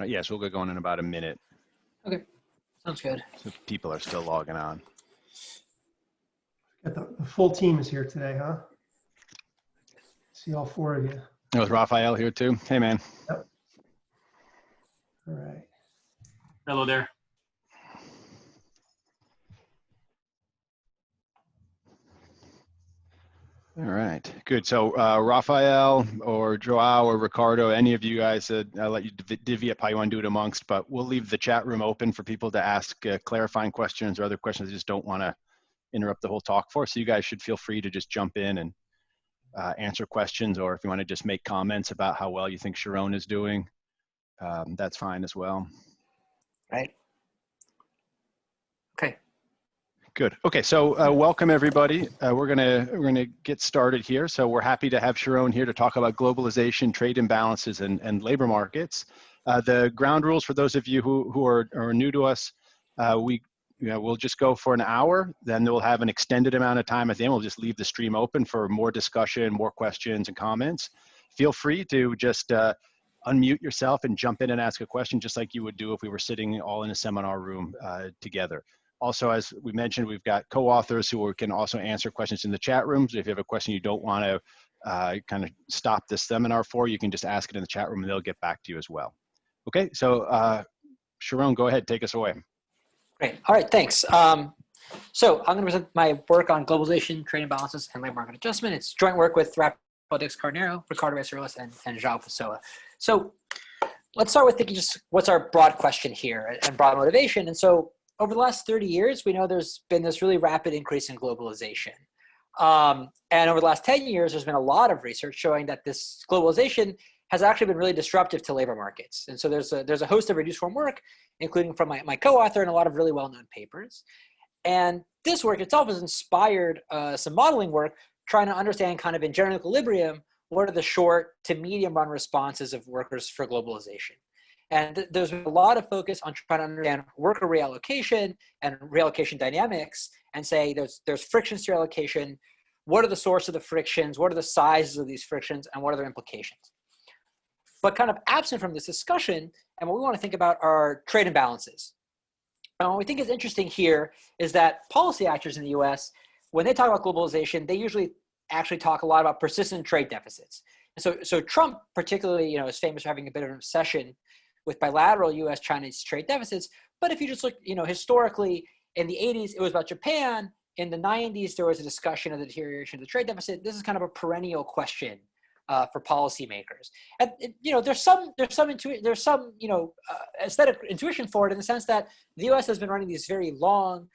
Yes, we'll get going in about a minute. Okay, sounds good. So people are still logging on. Got the full team is here today, huh? See all four of you. Oh, is Raphael here too? Hey, man. Yep. All right. Hello there. All right, good. So Raphael or Joao or Ricardo, any of you guys, I'll let you divvy up how you want to do it amongst, but we'll leave the chat room open for people to ask clarifying questions or other questions they just don't want to interrupt the whole talk for. So you guys should feel free to just jump in and answer questions, or if you want to just make comments about how well you think Sharon is doing, that's fine as well. Right. Okay. Good. Okay, so welcome everybody. We're gonna get started here. So we're happy to have Sharon here to talk about globalization, trade imbalances, and labor markets. The ground rules for those of you who are new to us, we'll just go for an hour. Then we'll have an extended amount of time at the end. We'll just leave the stream open for more discussion, more questions and comments. Feel free to just unmute yourself and jump in and ask a question, just like you would do if we were sitting all in a seminar room together. Also, as we mentioned, we've got co-authors who can also answer questions in the chat rooms. If you have a question you don't want to kind of stop this seminar for, you can just ask it in the chat room and they'll get back to you as well. Okay, so Sharon, go ahead, take us away. Great. All right, thanks. So I'm going to present my work on globalization, trade imbalances, and labor market adjustment. It's joint work with Rafael Carneiro, Ricardo Becerrilas, and Joao Pessoa. So let's start with thinking just what's our broad question here and broad motivation. And so over the last 30 years, we know there's been this really rapid increase in globalization. And over the last 10 years, there's been a lot of research showing that this globalization has actually been really disruptive to labor markets. And so there's a host of reduced form work, including from my co-author and a lot of really well-known papers. And this work itself has inspired some modeling work trying to understand kind of in general equilibrium, what are the short to medium run responses of workers for globalization. And there's been a lot of focus on trying to understand worker reallocation and reallocation dynamics and say there's frictions to reallocation. What are the source of the frictions? What are the sizes of these frictions? And what are their implications? But kind of absent from this discussion, and what we want to think about are trade imbalances. And what we think is interesting here is that policy actors in the US, when they talk about globalization, they usually actually talk a lot about persistent trade deficits. And so Trump particularly, is famous for having a bit of an obsession with bilateral US-Chinese trade deficits. But if you just look, historically, in the 80s, it was about Japan. In the 90s, there was a discussion of the deterioration of the trade deficit. This is kind of a perennial question for policymakers. And there's some aesthetic intuition for it in the sense that the US has been running these very long,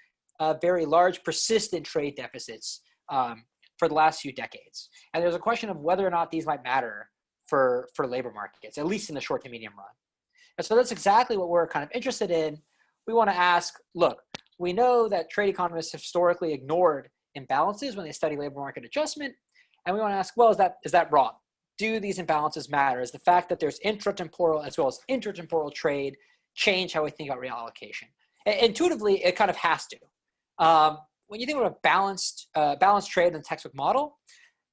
very large, persistent trade deficits for the last few decades. And there's a question of whether or not these might matter for labor markets, at least in the short to medium run. And so that's exactly what we're kind of interested in. We want to ask, look, we know that trade economists have historically ignored imbalances when they study labor market adjustment. And we want to ask, well, is that wrong? Do these imbalances matter? Is the fact that there's intratemporal as well as intertemporal trade change how we think about reallocation? Intuitively, it kind of has to. When you think about a balanced trade in the textbook model,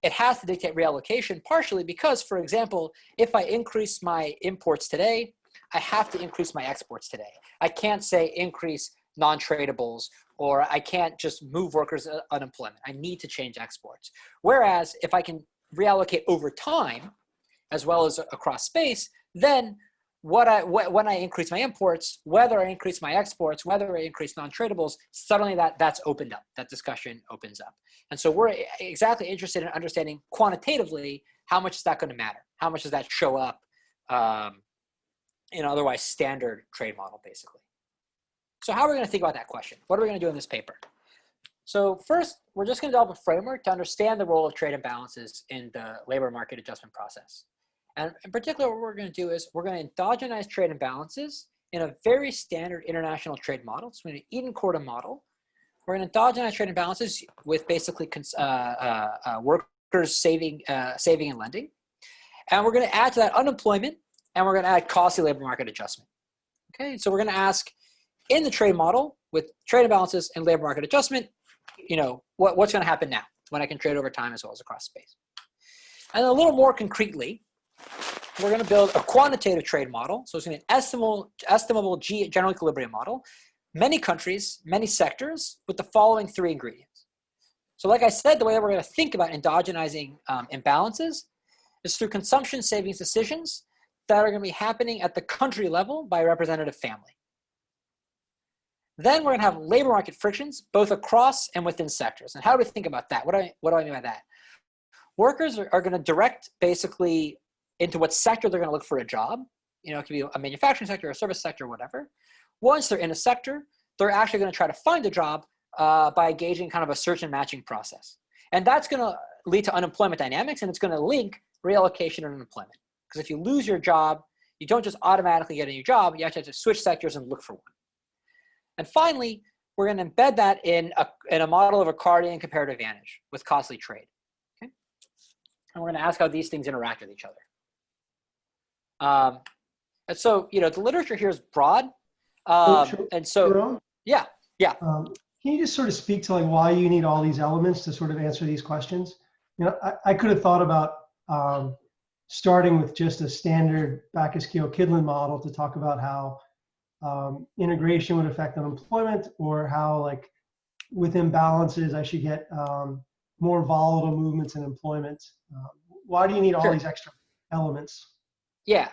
it has to dictate reallocation partially because, for example, if I increase my imports today, I have to increase my exports today. I can't say increase non-tradables, or I can't just move workers' unemployment. I need to change exports. Whereas if I can reallocate over time, as well as across space, then when I increase my imports, whether I increase my exports, whether I increase non-tradables, suddenly that's opened up. That discussion opens up. And so we're exactly interested in understanding quantitatively how much is that going to matter? How much does that show up in an otherwise standard trade model, basically? So how are we going to think about that question? What are we going to do in this paper? So first, we're just going to develop a framework to understand the role of trade imbalances in the labor market adjustment process. And in particular, what we're going to do is we're going to endogenize trade imbalances in a very standard international trade model. So an Eden-Korda model. We're going to endogenize trade imbalances with basically workers saving and lending. And we're going to add to that unemployment, and we're going to add costly labor market adjustment. Okay, so we're going to ask, in the trade model with trade imbalances and labor market adjustment, what's going to happen now when I can trade over time as well as across space? And a little more concretely, we're going to build a quantitative trade model. So it's going to be an estimable general equilibrium model, many countries, many sectors, with the following 3 ingredients. So like I said, the way that we're going to think about endogenizing imbalances is through consumption savings decisions that are going to be happening at the country level by a representative family. Then we're going to have labor market frictions, both across and within sectors. And how do we think about that? What do I mean by that? Workers are going to direct basically into what sector they're going to look for a job. You know, it could be a manufacturing sector, a service sector, whatever. Once they're in a sector, they're actually going to try to find a job by engaging kind of a search and matching process. And that's going to lead to unemployment dynamics, and it's going to link reallocation and unemployment. Because if you lose your job, you don't just automatically get a new job, you actually have to switch sectors and look for one. And finally, we're going to embed that in a model of Ricardian comparative advantage with costly trade. Okay? And we're going to ask how these things interact with each other. And so, you know, the literature here is broad. And so, Sharon? yeah. Can you just sort of speak to like why you need all these elements to sort of answer these questions? You know, I could have thought about starting with just a standard Backus-Keough-Kidlin model to talk about how integration would affect unemployment, or how like with imbalances I should get more volatile movements in employment. Why do you need all these extra elements? Yeah,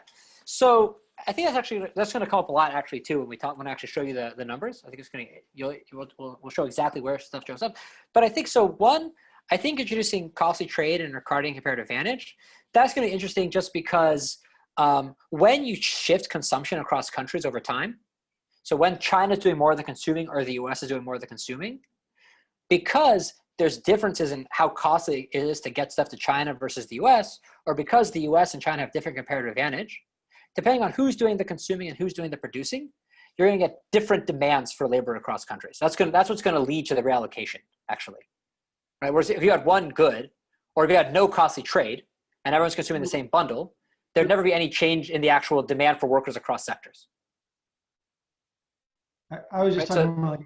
so I think that's going to come up a lot actually too when I actually show you the numbers. I think it's going to we'll show exactly where stuff shows up. But I think so. One, I think introducing costly trade and Ricardian comparative advantage, that's going to be interesting just because when you shift consumption across countries over time, so when China's doing more of the consuming or the US is doing more of the consuming, because there's differences in how costly it is to get stuff to China versus the US, or because the US and China have different comparative advantage, depending on who's doing the consuming and who's doing the producing, you're going to get different demands for labor across countries. That's what's going to lead to the reallocation, actually. Right? Whereas if you had one good, or if you had no costly trade, and everyone's consuming the same bundle, there'd never be any change in the actual demand for workers across sectors. I was just talking about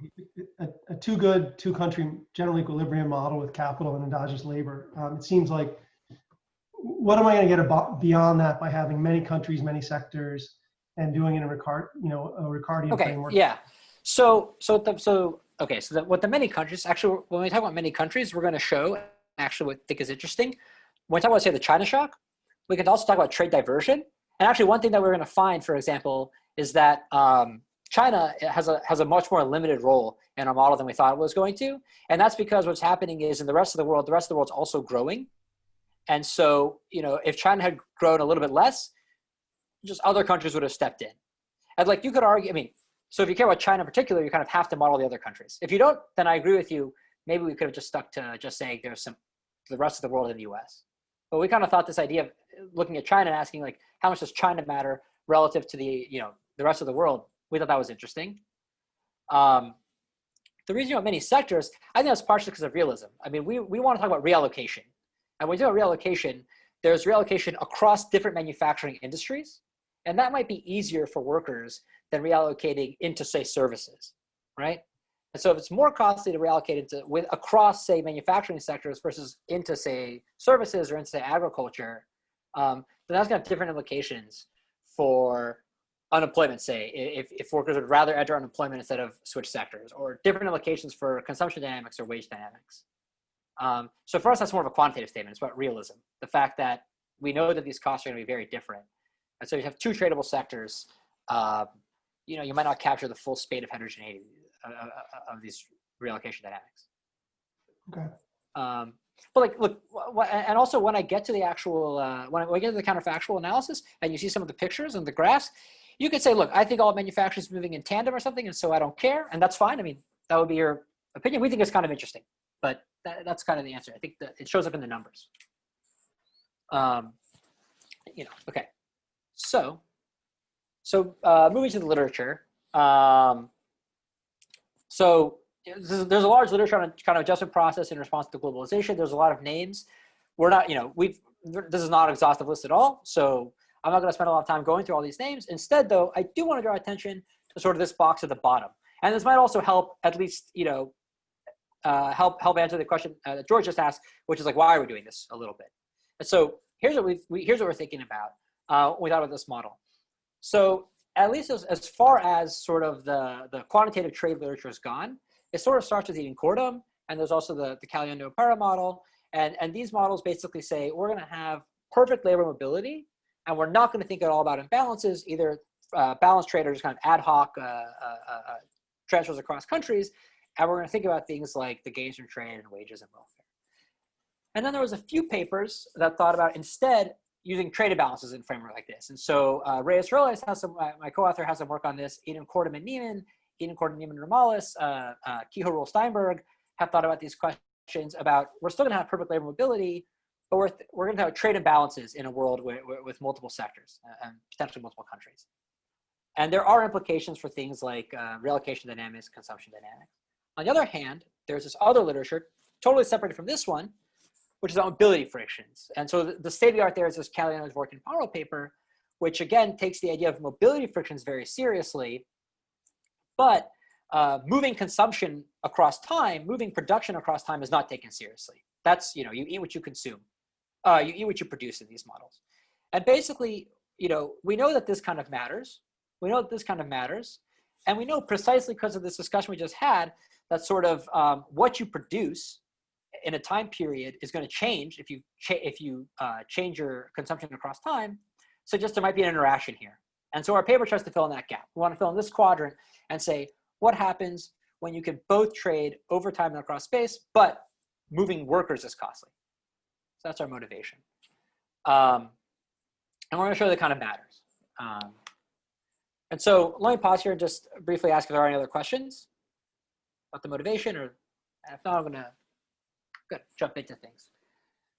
like a two country general equilibrium model with capital and endogenous labor. It seems like, what am I going to get beyond that by having many countries, many sectors, and doing it in a Ricardian framework? Yeah. So what the many countries, actually, when we talk about many countries, we're going to show actually what I think is interesting. When we talk about, say, the China shock, we can also talk about trade diversion. And actually, one thing that we're going to find, for example, is that China has a much more limited role in our model than we thought it was going to. And that's because what's happening is in the rest of the world's also growing. And so, you know, if China had grown a little bit less, just other countries would have stepped in. And like you could argue, I mean, so if you care about China in particular, you kind of have to model the other countries. If you don't, then I agree with you. Maybe we could have just stuck to just saying there's the rest of the world in the US. But we kind of thought this idea of looking at China and asking like, how much does China matter relative to the rest of the world? We thought that was interesting. The reason you want many sectors, I think that's partially because of realism. I mean, we want to talk about reallocation. And when we do reallocation, there's reallocation across different manufacturing industries. And that might be easier for workers than reallocating into, say, services, right? And so if it's more costly to reallocate across, say, manufacturing sectors versus into, say, services or into, say, agriculture, then that's going to have different implications for unemployment, say, if workers would rather enter unemployment instead of switch sectors, or different implications for consumption dynamics or wage dynamics. So for us, that's more of a quantitative statement. It's about realism. The fact that we know that these costs are going to be very different. And so you have two tradable sectors, you might not capture the full spate of heterogeneity of these reallocation dynamics. Okay. But like, look, and also when I get to the actual, when I get to the counterfactual analysis and you see some of the pictures and the graphs, you could say, look, I think all manufacturing is moving in tandem or something, and so I don't care, and that's fine. I mean, that would be your opinion. We think it's kind of interesting, but that's kind of the answer. I think that it shows up in the numbers. Okay. So moving to the literature. So there's a large literature on kind of adjustment process in response to globalization. There's a lot of names. We're not, this is not an exhaustive list at all. So I'm not going to spend a lot of time going through all these names. Instead, though, I do want to draw attention to sort of this box at the bottom. And this might also help at least, help answer the question that George just asked, which is like, why are we doing this a little bit? And so here's what we're thinking about. we thought about this model. So at least as far as sort of the quantitative trade literature has gone, it sort of starts with the Incordum, and there's also the Caliendo-Para model. And these models basically say we're going to have perfect labor mobility, and we're not going to think at all about imbalances, either balanced trade or just kind of ad hoc transfers across countries. And we're going to think about things like the gains from trade and wages and welfare. And then there was a few papers that thought about instead using trade imbalances in a framework like this. And so Reyes-Roles has some, my co-author has some work on this. Eden Kortem and Niemann, Ramalis, Kehoe, Roll, Steinberg have thought about these questions about, we're still gonna have perfect labor mobility, but we're gonna have trade imbalances in a world with multiple sectors and potentially multiple countries. And there are implications for things like relocation dynamics, consumption dynamics. On the other hand, there's this other literature, totally separated from this one, which is on mobility frictions. And so the state of the art there is this Caliendo's work in Paro paper, which again takes the idea of mobility frictions very seriously, but moving consumption across time, moving production across time is not taken seriously. That's, you eat what you consume. You eat what you produce in these models. And basically, we know that this kind of matters. We know that this kind of matters. And we know precisely because of this discussion we just had that sort of what you produce in a time period is going to change if you change your consumption across time. So just there might be an interaction here. And so our paper tries to fill in that gap. We want to fill in this quadrant and say, what happens when you can both trade over time and across space, but moving workers is costly? So that's our motivation. And we're going to show that kind of matters. And so let me pause here and just briefly ask if there are any other questions about the motivation, or if not, I'm going to jump into things.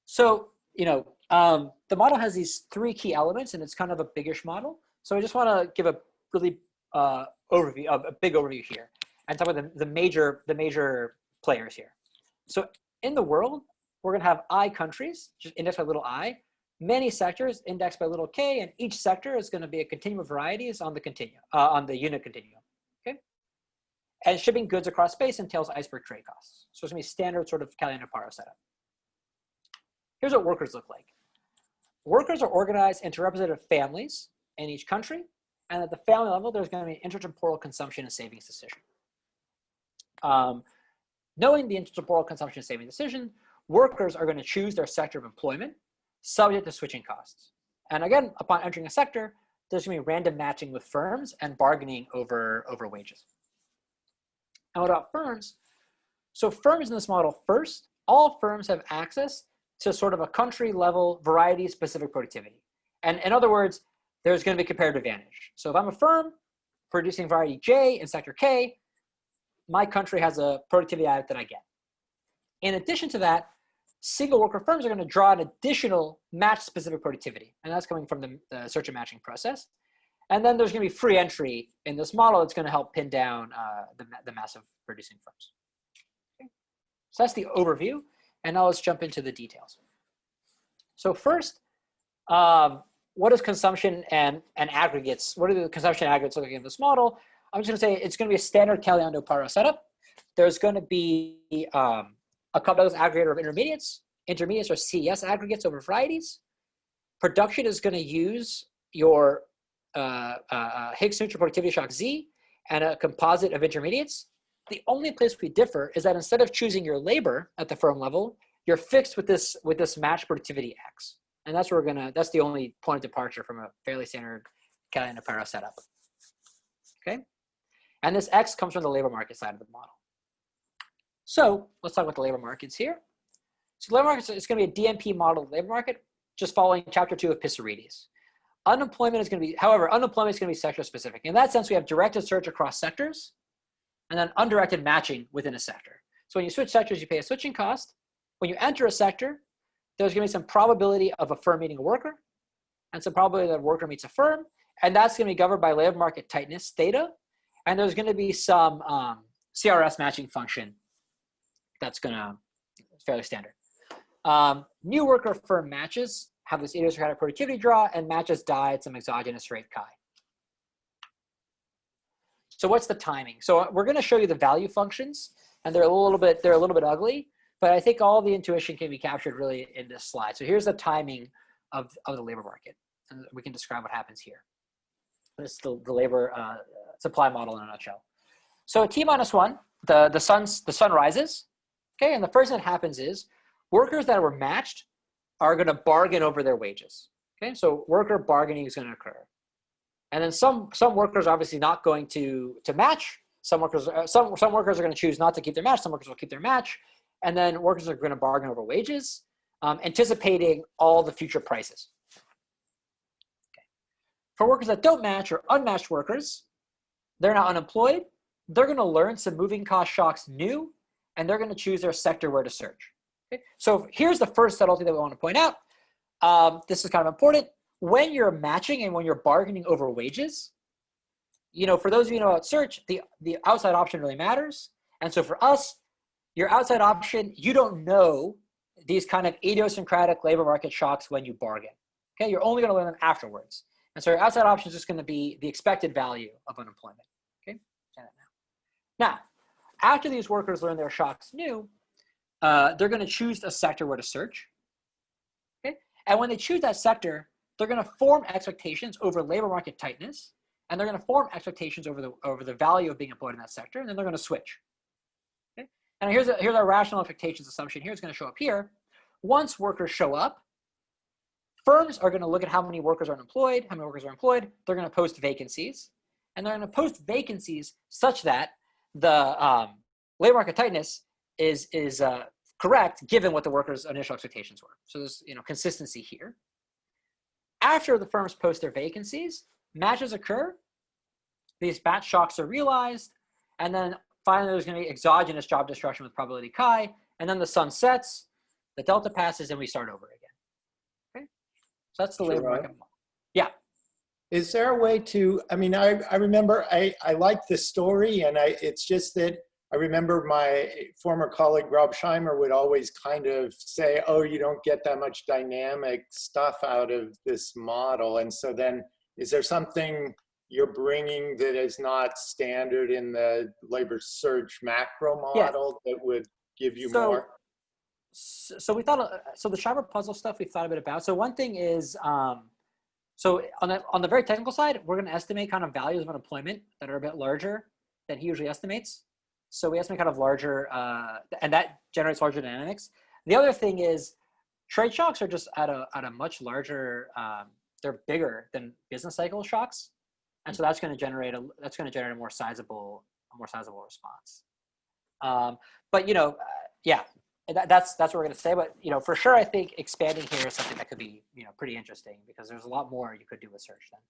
So, the model has these three key elements, and it's kind of a biggish model. So I just want to give a really a big overview here, and talk about the major players here. So in the world, we're going to have I countries, just indexed by little I, many sectors indexed by little k, and each sector is going to be a continuum of varieties on the continuum, on the unit continuum. Okay, and shipping goods across space entails iceberg trade costs. So it's going to be standard sort of Caliendo-Paro setup. Here's what workers look like. Workers are organized into representative families in each country, and at the family level, there's going to be an intertemporal consumption and savings decision. Knowing the intertemporal consumption and savings decision, workers are going to choose their sector of employment, subject to switching costs. And again, upon entering a sector, there's going to be random matching with firms and bargaining over wages. And what about firms? So firms in this model, first, all firms have access to sort of a country level variety specific productivity. And in other words, there's going to be comparative advantage. So if I'm a firm producing variety J in sector K, my country has a productivity added that I get. In addition to that, single worker firms are going to draw an additional match specific productivity. And that's coming from the search and matching process. And then there's going to be free entry in this model that's going to help pin down the massive producing firms. Okay. So that's the overview. And now let's jump into the details. So first, what is consumption and aggregates? What are the consumption aggregates looking in this model? I'm just going to say it's going to be a standard Caliendo-Paro setup. There's going to be a couple aggregator of intermediates. Intermediates are CES aggregates over varieties. Production is going to use your Higgs neutral productivity shock Z and a composite of intermediates. The only place we differ is that instead of choosing your labor at the firm level, you're fixed with this match productivity X. And that's where that's the only point of departure from a fairly standard Caliendo-Paro setup. Okay. And this X comes from the labor market side of the model. So let's talk about the labor markets here. So the labor market is going to be a DMP model labor market, just following chapter 2 of Pissarides. Unemployment is going to be, however, unemployment is going to be sector specific. In that sense, we have directed search across sectors and then undirected matching within a sector. So when you switch sectors, you pay a switching cost. When you enter a sector, there's going to be some probability of a firm meeting a worker and some probability that a worker meets a firm. And that's going to be governed by labor market tightness theta. And there's going to be some CRS matching function that's going to, fairly standard. New worker firm matches have this idiosyncratic productivity draw, and matches die at some exogenous rate chi. So what's the timing? So we're going to show you the value functions, and they're a little bit ugly, but I think all the intuition can be captured really in this slide. So here's the timing of the labor market. and we can describe what happens here. This is the labor supply model in a nutshell. So at T-1, the sun rises, okay, and the first thing that happens is workers that were matched are going to bargain over their wages. Okay, so worker bargaining is going to occur, and then some workers are obviously not going to match. Some workers are going to choose not to keep their match. Some workers will keep their match, and then workers are going to bargain over wages, anticipating all the future prices. Okay. For workers that don't match or unmatched workers, they're now unemployed. They're going to learn some moving cost shocks new, and they're going to choose their sector where to search. Okay? So here's the first subtlety that we want to point out. This is kind of important. When you're matching and when you're bargaining over wages, for those of you who know about search, the outside option really matters. And so for us, your outside option, you don't know these kind of idiosyncratic labor market shocks when you bargain. Okay, you're only going to learn them afterwards. And so your outside option is just going to be the expected value of unemployment. Okay, now, after these workers learn their shocks new, they're going to choose a sector where to search. Okay, and when they choose that sector, they're going to form expectations over labor market tightness, and they're going to form expectations over the value of being employed in that sector, and then they're going to switch. Okay, and here's our rational expectations assumption. Here it's going to show up here. Once workers show up, firms are going to look at how many workers are unemployed, how many workers are employed. They're going to post vacancies, and they're going to post vacancies such that the labor market tightness is correct given what the workers' initial expectations were. So there's consistency here. After the firms post their vacancies, matches occur. These batch shocks are realized, and then finally there's going to be exogenous job destruction with probability chi, and then the sun sets, the delta passes, and we start over again. Okay, so that's the labor market model. Yeah. Is there a way to? I mean, I remember I like this story, and it's just that I remember my former colleague Rob Scheimer would always kind of say, "Oh, you don't get that much dynamic stuff out of this model," and so then. Is there something you're bringing that is not standard in the labor search macro model that would give you more? So we thought, so the Scheimer puzzle stuff we thought a bit about. So one thing is, so on the very technical side, we're going to estimate kind of values of unemployment that are a bit larger than he usually estimates. So we estimate kind of larger, and that generates larger dynamics. The other thing is trade shocks are just at a much larger, they're bigger than business cycle shocks, and so that's going to generate a more sizable response. But yeah, that's what we're going to say. But for sure, I think expanding here is something that could be pretty interesting because there's a lot more you could do with search then.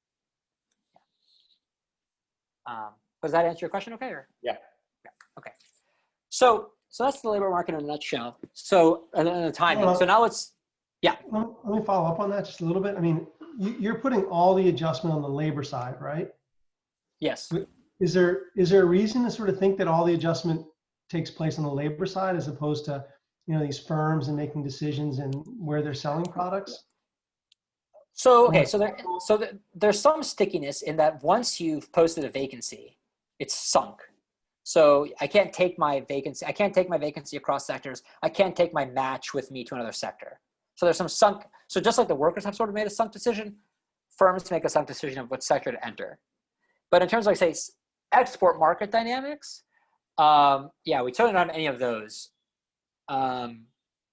Yeah. Does that answer your question? Okay. Yeah. Okay. So that's the labor market in a nutshell. So and then the timing. So now let's. Yeah. Let me follow up on that just a little bit. I mean, you're putting all the adjustment on the labor side, right? Yes. Is there a reason to sort of think that all the adjustment takes place on the labor side as opposed to these firms and making decisions and where they're selling products? So okay, so there's some stickiness in that once you've posted a vacancy, it's sunk. So I can't take my vacancy across sectors. I can't take my match with me to another sector. So there's some sunk. So just like the workers have sort of made a sunk decision, firms make a sunk decision of what sector to enter. But in terms of, like, say, export market dynamics, yeah, we totally don't have any of those. I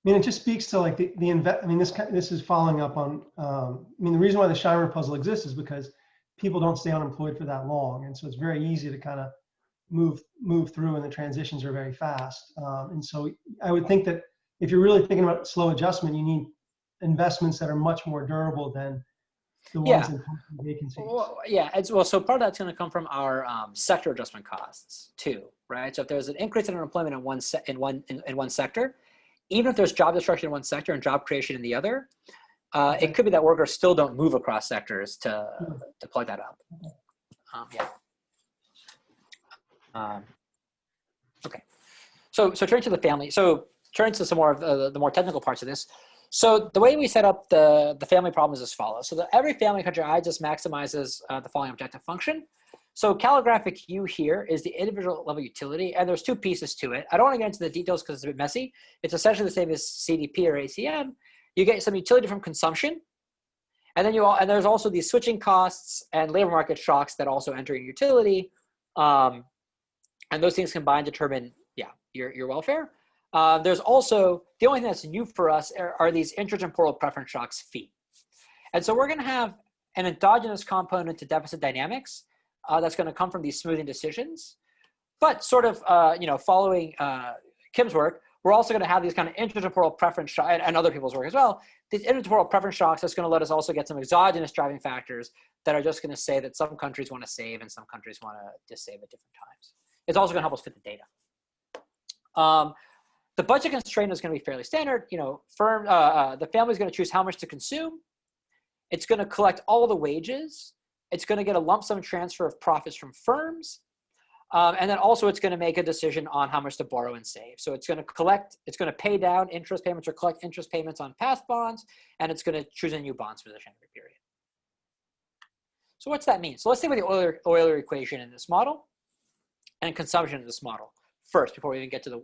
mean, it just speaks to like I mean, this is following up on. I mean, the reason why the Sharon puzzle exists is because people don't stay unemployed for that long, and so it's very easy to kind of move through, and the transitions are very fast. And so I would think that if you're really thinking about slow adjustment, you need investments that are much more durable than the ones in vacancies. Well, yeah, so part of that's going to come from our sector adjustment costs too, right? So if there's an increase in unemployment in one sector, even if there's job destruction in one sector and job creation in the other, it could be that workers still don't move across sectors to plug that up. Okay, so turning to the family. So turning to some more of the more technical parts of this. So the way we set up the family problem is as follows. So every family country I just maximizes the following objective function. So calligraphic U here is the individual level utility, and there's two pieces to it. I don't want to get into the details because it's a bit messy. It's essentially the same as CDP or ACM. You get some utility from consumption, And then there's also these switching costs and labor market shocks that also enter your utility. And those things combined determine, your welfare. There's also, the only thing that's new for us are these intratemporal preference shocks phi. And so we're going to have an endogenous component to deficit dynamics that's going to come from these smoothing decisions. But sort of, following Kim's work, we're also going to have these kind of intratemporal preference shocks, and other people's work as well, these intratemporal preference shocks that's going to let us also get some exogenous driving factors that are just going to say that some countries want to save and some countries want to just save at different times. It's also going to help us fit the data. The budget constraint is going to be fairly standard. The family is going to choose how much to consume. It's going to collect all the wages. It's going to get a lump sum transfer of profits from firms. And then also it's going to make a decision on how much to borrow and save. So it's going to pay down interest payments or collect interest payments on past bonds, and it's going to choose a new bonds position every period. So what's that mean? So let's think about the Euler equation in this model and consumption in this model first before we even get to the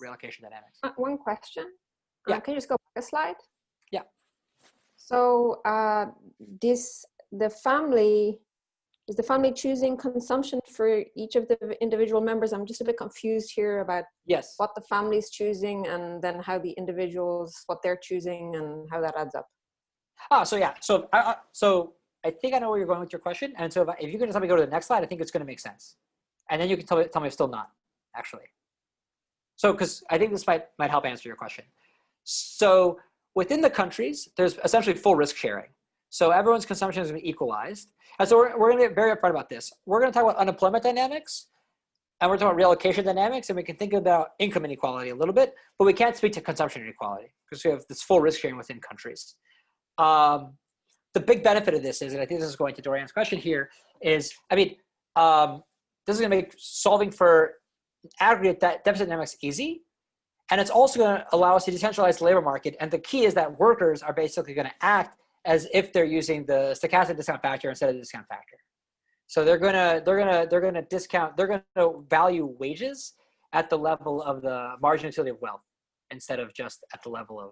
reallocation dynamics. One question. Yeah. Can you just go back a slide? Yeah. So is the family choosing consumption for each of the individual members? I'm just a bit confused here about what the family's choosing and then how the individuals, what they're choosing and how that adds up. So I think I know where you're going with your question. And so if you can just let me go to the next slide, I think it's going to make sense. And then you can tell me if still not, actually. So, because I think this might help answer your question. So within the countries, there's essentially full risk sharing. So everyone's consumption is going to be equalized. And so we're going to get very upfront about this. We're going to talk about unemployment dynamics, and we're talking about reallocation dynamics, and we can think about income inequality a little bit, but we can't speak to consumption inequality because we have this full risk sharing within countries. The big benefit of this is, and I think this is going to Dorian's question here, is, this is going to make solving for aggregate deficit dynamics easy. And it's also going to allow us to decentralize the labor market. And the key is that workers are basically going to act as if they're using the stochastic discount factor instead of the discount factor. So they're going to value wages at the level of the marginal utility of wealth instead of just at the level of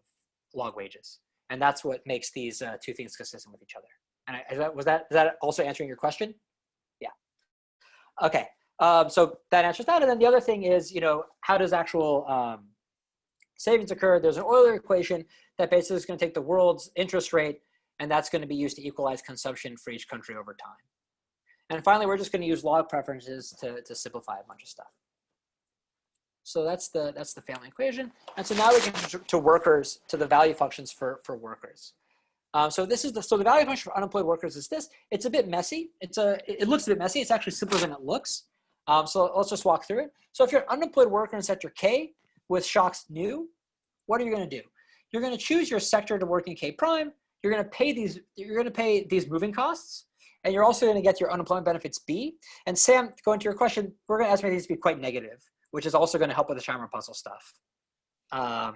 log wages. And that's what makes these two things consistent with each other. And is that also answering your question? Yeah. Okay. So that answers that. And then the other thing is, how does actual savings occur? There's an Euler equation that basically is going to take the world's interest rate, and that's going to be used to equalize consumption for each country over time. And finally, we're just going to use log preferences to simplify a bunch of stuff. So that's the family equation. And so now we can to workers, to the value functions for workers. So the value function for unemployed workers is this. It's a bit messy. It looks a bit messy. It's actually simpler than it looks. So let's just walk through it. So if you're an unemployed worker in sector K with shocks new, what are you going to do? You're going to choose your sector to work in K prime. You're going to pay these moving costs, and you're also going to get your unemployment benefits B. And Sam, going to your question, we're going to estimate these to be quite negative, which is also going to help with the Scheimer puzzle stuff. And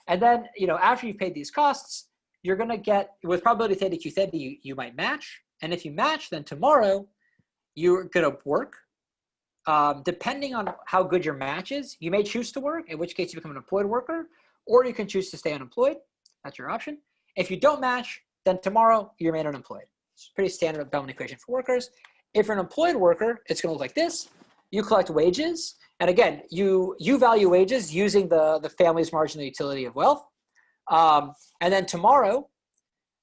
then, after you've paid these costs, you're going to get, with probability theta Q theta, you might match. And if you match, then tomorrow you're going to work. Depending on how good your match is, you may choose to work, in which case you become an employed worker, or you can choose to stay unemployed. That's your option. If you don't match, then tomorrow you remain unemployed. It's a pretty standard Bellman equation for workers. If you're an employed worker, it's going to look like this. You collect wages. And again, you value wages using the family's marginal utility of wealth. And then tomorrow,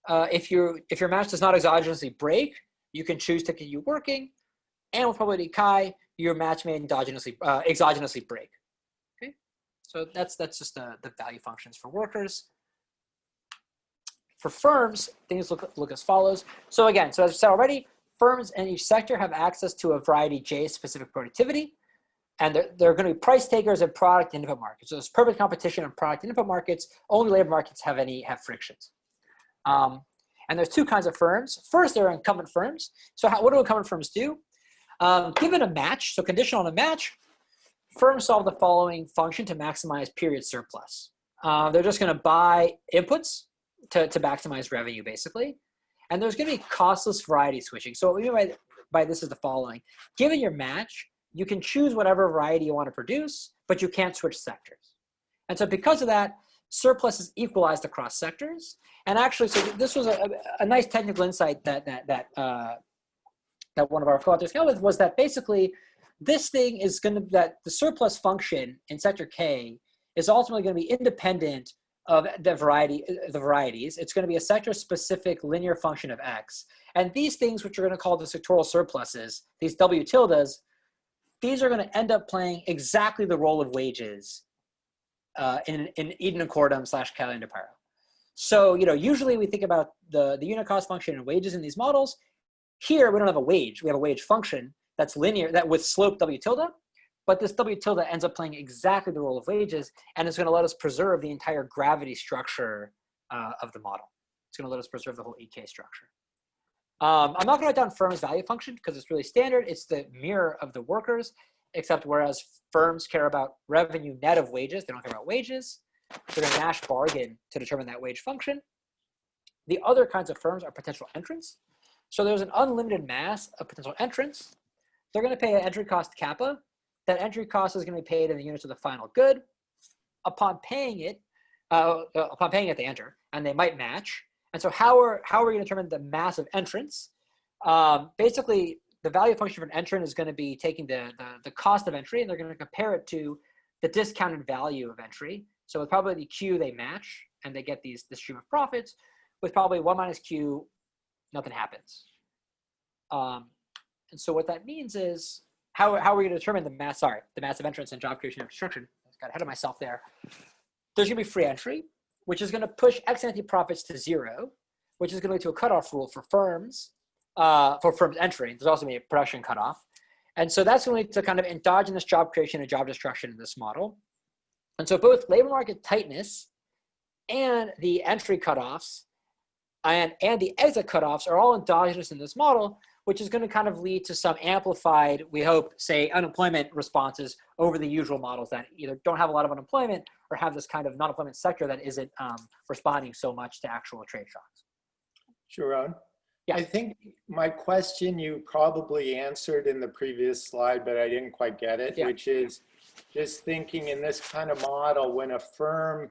if your match does not exogenously break, you can choose to continue working. And with probability chi, your match may exogenously break. Okay, so that's just the value functions for workers. For firms, things look as follows. So again, as I said already, firms in each sector have access to a variety J specific productivity, and they're going to be price takers in product and input markets. So there's perfect competition in product and input markets. Only labor markets have frictions. And there's two kinds of firms. First, there are incumbent firms. So what do incumbent firms do? Given a match, so conditional on a match, firms solve the following function to maximize period surplus. They're just going to buy inputs to maximize revenue, basically. And there's going to be costless variety switching. So what we mean by this is the following. Given your match, you can choose whatever variety you want to produce, but you can't switch sectors. And so because of that, surplus is equalized across sectors. And actually, so this was a nice technical insight that one of our co-authors came up with, was that basically this thing is going to, that the surplus function in sector K is ultimately going to be independent of the varieties. It's going to be a sector-specific linear function of X. And these things, which we're going to call the sectoral surpluses, these W tildes, these are going to end up playing exactly the role of wages in Eden Accordum / Callian Paro. So, usually we think about the unit cost function and wages in these models. Here, we don't have a wage. We have a wage function that's linear, that with slope W tilde, but this W tilde ends up playing exactly the role of wages, and it's going to let us preserve the entire gravity structure of the model. It's going to let us preserve the whole EK structure. I'm not going to write down firm's value function because it's really standard. It's the mirror of the workers, except whereas firms care about revenue net of wages, they don't care about wages. They're going to Nash bargain to determine that wage function. The other kinds of firms are potential entrants. So there's an unlimited mass of potential entrants. They're going to pay an entry cost kappa. That entry cost is going to be paid in the units of the final good. Upon paying it, they enter, and they might match. And so how are we going to determine the mass of entrants? Basically, the value function for an entrant is going to be taking the cost of entry, and they're going to compare it to the discounted value of entry. So with probability Q, they match, and they get this stream of profits. With probably 1 minus Q, nothing happens. And so what that means is, how are we going to determine the mass of entrants and job creation and construction? I got ahead of myself there. There's going to be free entry, which is going to push ex ante profits to 0, which is going to lead to a cutoff rule for firms entering. There's also going to be a production cutoff. And so that's going to lead to kind of endogenous job creation and job destruction in this model. And so both labor market tightness and the entry cutoffs and the exit cutoffs are all endogenous in this model, which is going to kind of lead to some amplified, we hope, say, unemployment responses over the usual models that either don't have a lot of unemployment or have this kind of non-employment sector that isn't responding so much to actual trade shocks. Sharon? Yeah. I think my question you probably answered in the previous slide, but I didn't quite get it, which is just thinking in this kind of model, when a firm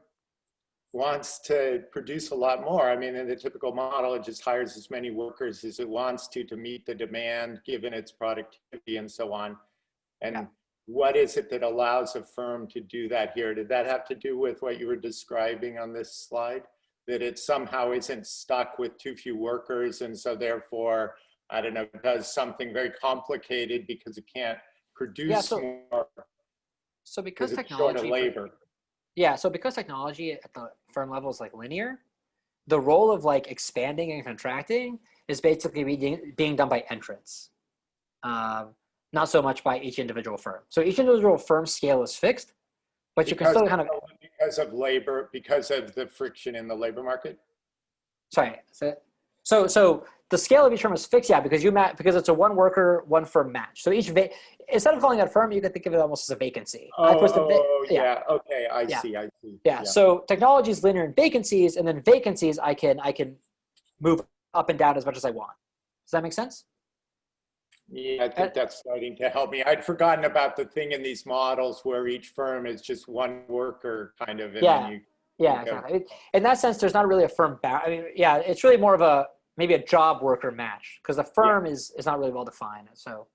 wants to produce a lot more, I mean, in the typical model, it just hires as many workers as it wants to meet the demand, given its productivity and so on. And what is it that allows a firm to do that here? Did that have to do with what you were describing on this slide? That it somehow isn't stuck with too few workers, and so therefore, I don't know, does something very complicated because it can't produce more. So because technology, short of labor. So because technology at the firm level is like linear, the role of like expanding and contracting is basically being done by entrants, not so much by each individual firm. So each individual firm scale is fixed, but you can still kind of because of labor, because of the friction in the labor market. Sorry. So the scale of each firm is fixed, because it's a one worker, one firm match. So instead of calling it a firm, you can think of it almost as a vacancy. Okay, I see. Yeah. So technology is linear in vacancies, and then vacancies I can move up and down as much as I want. Does that make sense? Yeah, I think that's starting to help me. I'd forgotten about the thing in these models where each firm is just one worker kind of. Exactly. In that sense, there's not really a firm I mean, it's really more of maybe a job worker match, because the firm is not really well defined. So,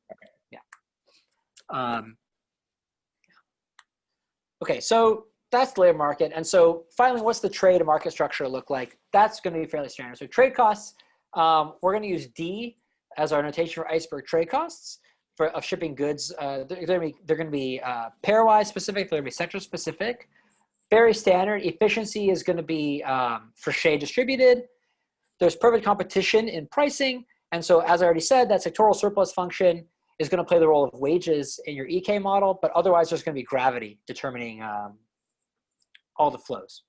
Okay, so that's the labor market. And so finally, what's the trade and market structure look like? That's going to be fairly standard. So trade costs, we're going to use D as our notation for iceberg trade costs of shipping goods. They're going to be pairwise specific. They're going to be sector specific. Very standard. Efficiency is going to be for shade distributed. There's perfect competition in pricing. And so as I already said, that sectoral surplus function is going to play the role of wages in your EK model, but otherwise there's going to be gravity determining all the flows.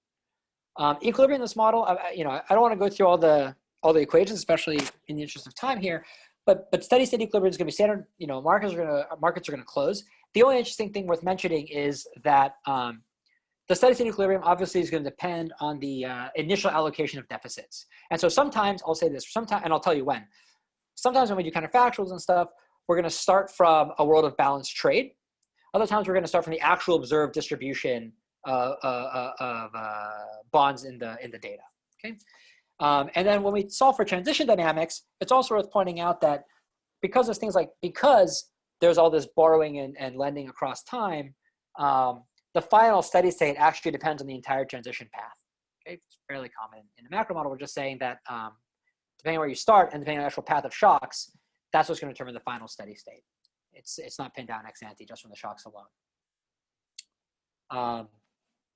Equilibrium in this model, I don't want to go through all the equations, especially in the interest of time here, but steady state equilibrium is going to be standard. Markets are going to close. The only interesting thing worth mentioning is that the steady state equilibrium obviously is going to depend on the initial allocation of deficits. And so sometimes, I'll say this, and I'll tell you when. Sometimes when we do counterfactuals and stuff, we're going to start from a world of balanced trade. Other times we're going to start from the actual observed distribution bonds in the data. Okay, and then when we solve for transition dynamics, it's also worth pointing out that because there's all this borrowing and lending across time, the final steady state actually depends on the entire transition path. Okay, it's fairly common in the macro model. We're just saying that depending on where you start and depending on the actual path of shocks, that's what's going to determine the final steady state. It's not pinned down ex ante just from the shocks alone.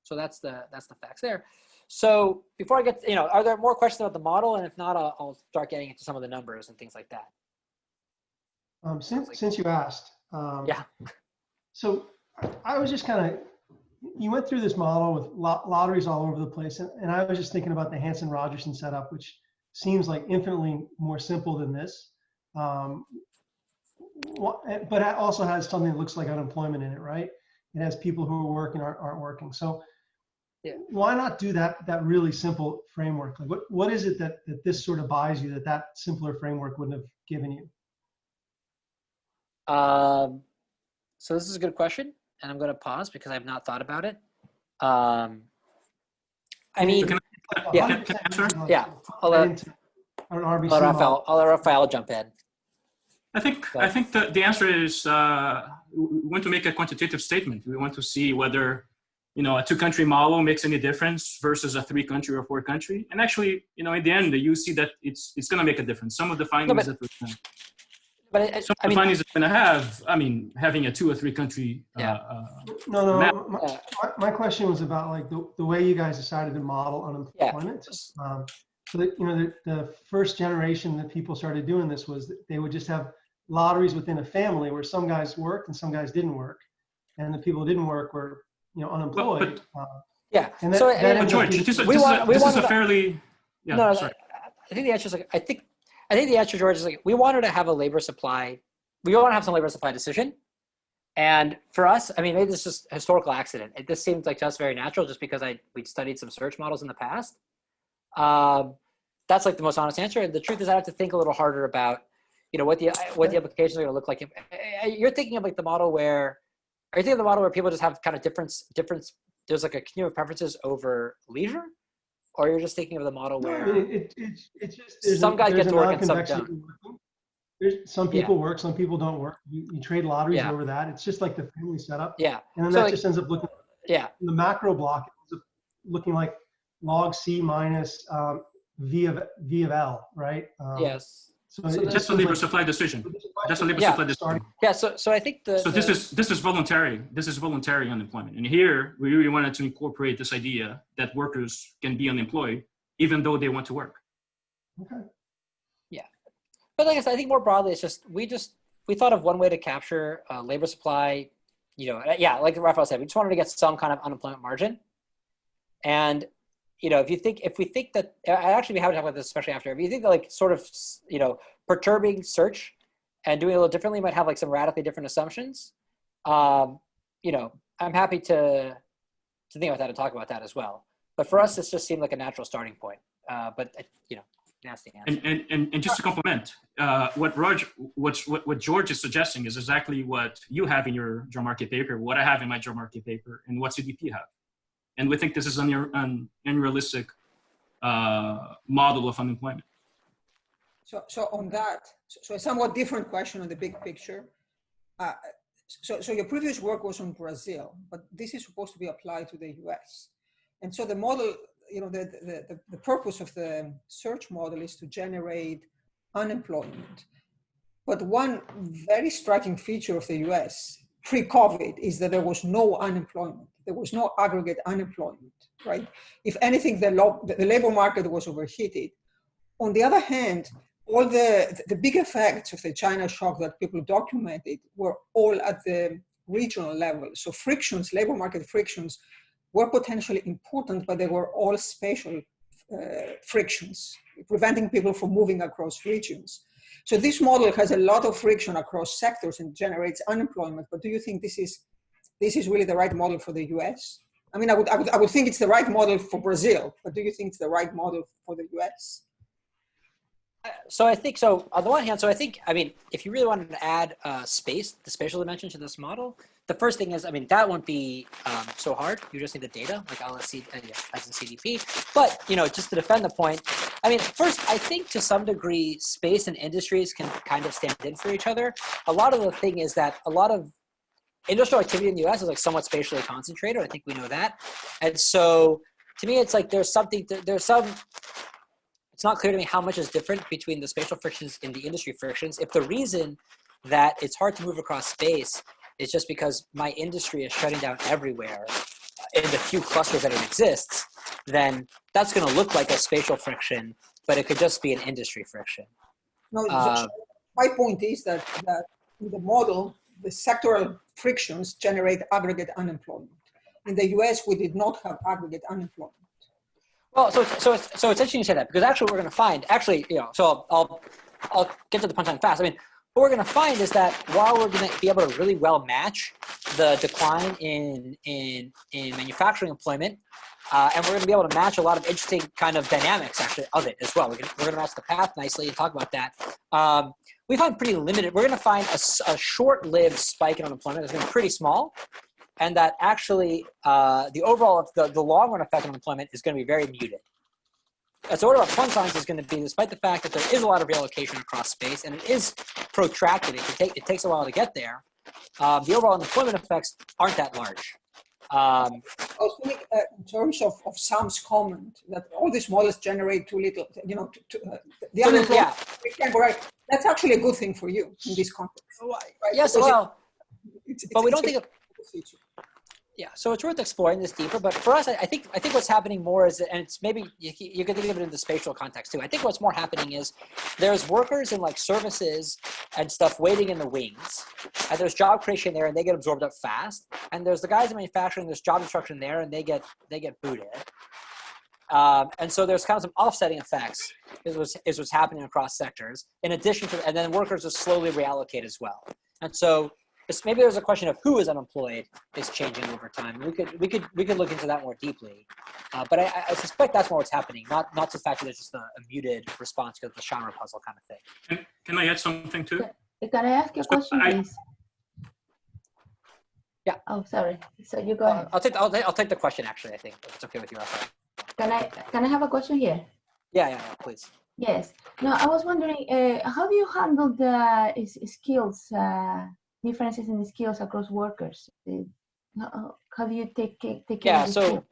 So that's the facts there. So before I get, are there more questions about the model? And if not, I'll start getting into some of the numbers and things like that. Since you asked, yeah. So I was just you went through this model with lotteries all over the place, and I was just thinking about the Hansen-Rogerson setup, which seems like infinitely more simple than this, but it also has something that looks like unemployment in it, right? It has people who are working aren't working. So yeah, why not do that really simple framework? Like what is it that this sort of buys you that simpler framework wouldn't have given you? So this is a good question, and I'm going to pause because I've not thought about it. I mean, yeah, yeah. I'll let Rafael jump in. I think the answer is we want to make a quantitative statement. We want to see whether a 2-country model makes any difference versus a 3-country or 4-country. And actually, in the end, you see that it's going to make a difference. Some of the findings that we're going to findings that we're going to have, having a 2 or 3-country. My question was about like the way you guys decided to model unemployment. Yeah. So that, the first generation that people started doing this was that they would just have lotteries within a family where some guys worked and some guys didn't work, and the people who didn't work were unemployed. Yeah. And George, this is a fairly. Yeah. No, sorry. I think the answer is I think the answer, George, is we wanted to have a labor supply. We want to have some labor supply decision, and for us, maybe this is just historical accident. This seems like to us very natural, just because we'd studied some search models in the past. That's like the most honest answer. And the truth is, I have to think a little harder about, what the applications are going to look like. You're thinking of like the model where, are you thinking of the model where people just have kind of different? There's like a continuum of preferences over leisure, or you're just thinking of the model where it's just some guys get to work and some don't. Some people work, some people don't work. You trade lotteries over that. It's just like the family setup. Yeah. And then that just ends up looking. Yeah. In the macro block, it ends up looking like log C minus V of L, right? Yes. So that's a labor supply decision. That's a labor supply decision. Yeah. So I think this is voluntary. This is voluntary unemployment. And here we really wanted to incorporate this idea that workers can be unemployed even though they want to work. Okay. Yeah. But like I said, I think more broadly, it's just we thought of one way to capture labor supply. Like Rafael said, we just wanted to get some kind of unemployment margin. And if we think that, I actually be happy to talk about this, especially after. If you think that like sort of, perturbing search and doing it a little differently might have like some radically different assumptions, I'm happy to think about that and talk about that as well. But for us, this just seemed like a natural starting point. But that's the answer. And just to complement, what George is suggesting is exactly what you have in your job market paper, what I have in my job market paper, and what CDP have. And we think this is an unrealistic model of unemployment. So on that, so a somewhat different question on the big picture. So your previous work was on Brazil, but this is supposed to be applied to the US. And so the model, the purpose of the search model is to generate unemployment. But one very striking feature of the US pre-COVID is that there was no unemployment. There was no aggregate unemployment, right? If anything, the labor market was overheated. On the other hand, all the big effects of the China shock that people documented were all at the regional level. So frictions, labor market frictions, were potentially important, but they were all spatial frictions, preventing people from moving across regions. So this model has a lot of friction across sectors and generates unemployment. But do you think this is really the right model for the US? I mean, I would think it's the right model for Brazil, but do you think it's the right model for the US? So I think so. On the one hand, if you really wanted to add the spatial dimension to this model, the first thing is, I mean, that won't be so hard. You just need the data, like LSC, as in CDP. But, you know, just to defend the point, I mean, first, I think to some degree, space and industries can kind of stand in for each other. A lot of the thing is that a lot of industrial activity in the US is like somewhat spatially concentrated. I think we know that. And so to me, it's like it's not clear to me how much is different between the spatial frictions and the industry frictions. If the reason that it's hard to move across space is just because my industry is shutting down everywhere in the few clusters that it exists, then that's going to look like a spatial friction, but it could just be an industry friction. No, my point is that in the model, the sectoral frictions generate aggregate unemployment. In the US, we did not have aggregate unemployment. Well, so it's interesting you say that, because actually what we're going to find, so I'll get to the punchline fast. I mean, what we're going to find is that while we're going to be able to really well match the decline in manufacturing employment, and we're going to be able to match a lot of interesting kind of dynamics actually of it as well. We're going to match the path nicely and talk about that. We find pretty limited. We're going to find a short-lived spike in unemployment that's going to be pretty small, and that actually the overall, the long-run effect on unemployment is going to be very muted. So what our punchlines is going to be, despite the fact that there is a lot of reallocation across space and it is protracted, it takes a while to get there, the overall unemployment effects aren't that large. I was thinking in terms of Sam's comment that all these models generate too little, the unemployment is temporary. That's actually a good thing for you in this context. Right? Yes, well, but we don't think of, yeah, so it's worth exploring this deeper. But for us, I think what's happening more is, and it's maybe you could think of it in the spatial context too. I think what's more happening is there's workers in like services and stuff waiting in the wings, and there's job creation there, and they get absorbed up fast. And there's the guys in manufacturing, there's job destruction there, and they get booted. And so there's kind of some offsetting effects is what's happening across sectors. In addition to, and then workers are slowly reallocate as well. And so maybe there's a question of who is unemployed is changing over time. We could look into that more deeply, but I suspect that's more what's happening, not the fact that it's just a muted response to the genre puzzle kind of thing. Can I add something too? Can I ask a question, please? Yeah. Oh, sorry. So you go ahead. I'll take the question actually. I think if it's okay with you, Rafael. Can I have a question here? Yeah, please. Yes. No, I was wondering, how do you handle the skills? Differences in the skills across workers. How do you take care of this? So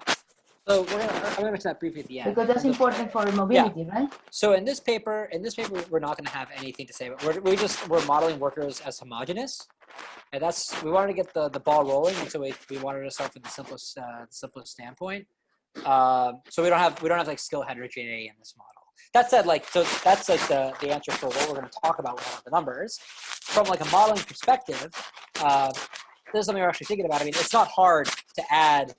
I'm gonna mention that briefly at the end. Because that's important for mobility, right? So in this paper, we're not gonna have anything to say, but we're modeling workers as homogeneous. And we wanted to get the ball rolling, and so we wanted to start from the simplest standpoint. So we don't have like skill heterogeneity in this model. That said, that's the answer for what we're going to talk about with the numbers. From like a modeling perspective, this is something we're actually thinking about. I mean, it's not hard to add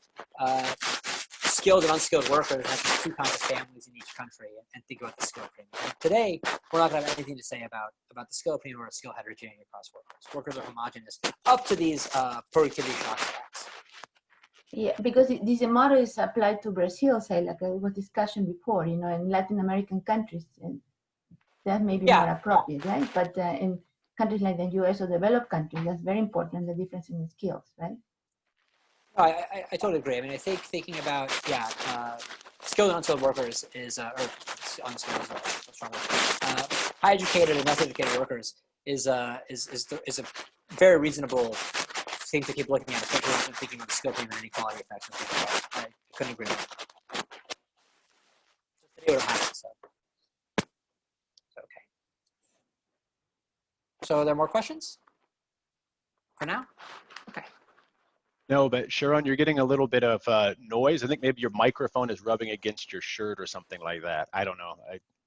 skilled and unskilled workers, actually two kinds of families in each country, and think about the skill premium. And today, we're not going to have anything to say about the skill premium or skill heterogeneity across workers. Workers are homogeneous up to these productivity shock effects. Yeah, because this model is applied to Brazil, say, like there was discussion before, in Latin American countries, and that may be more appropriate, right? But in countries like the US or developed countries, that's very important, the difference in the skills, right? I totally agree. I mean, I think thinking about, skilled and unskilled workers is, or unskilled is a strong word. High educated and less educated workers is a very reasonable thing to keep looking at, especially when thinking about the skill premium and inequality effects. I couldn't agree more. So today we don't have it, so okay. So are there more questions for now? Okay. No, but Sharon, you're getting a little bit of noise. I think maybe your microphone is rubbing against your shirt or something like that. I don't know,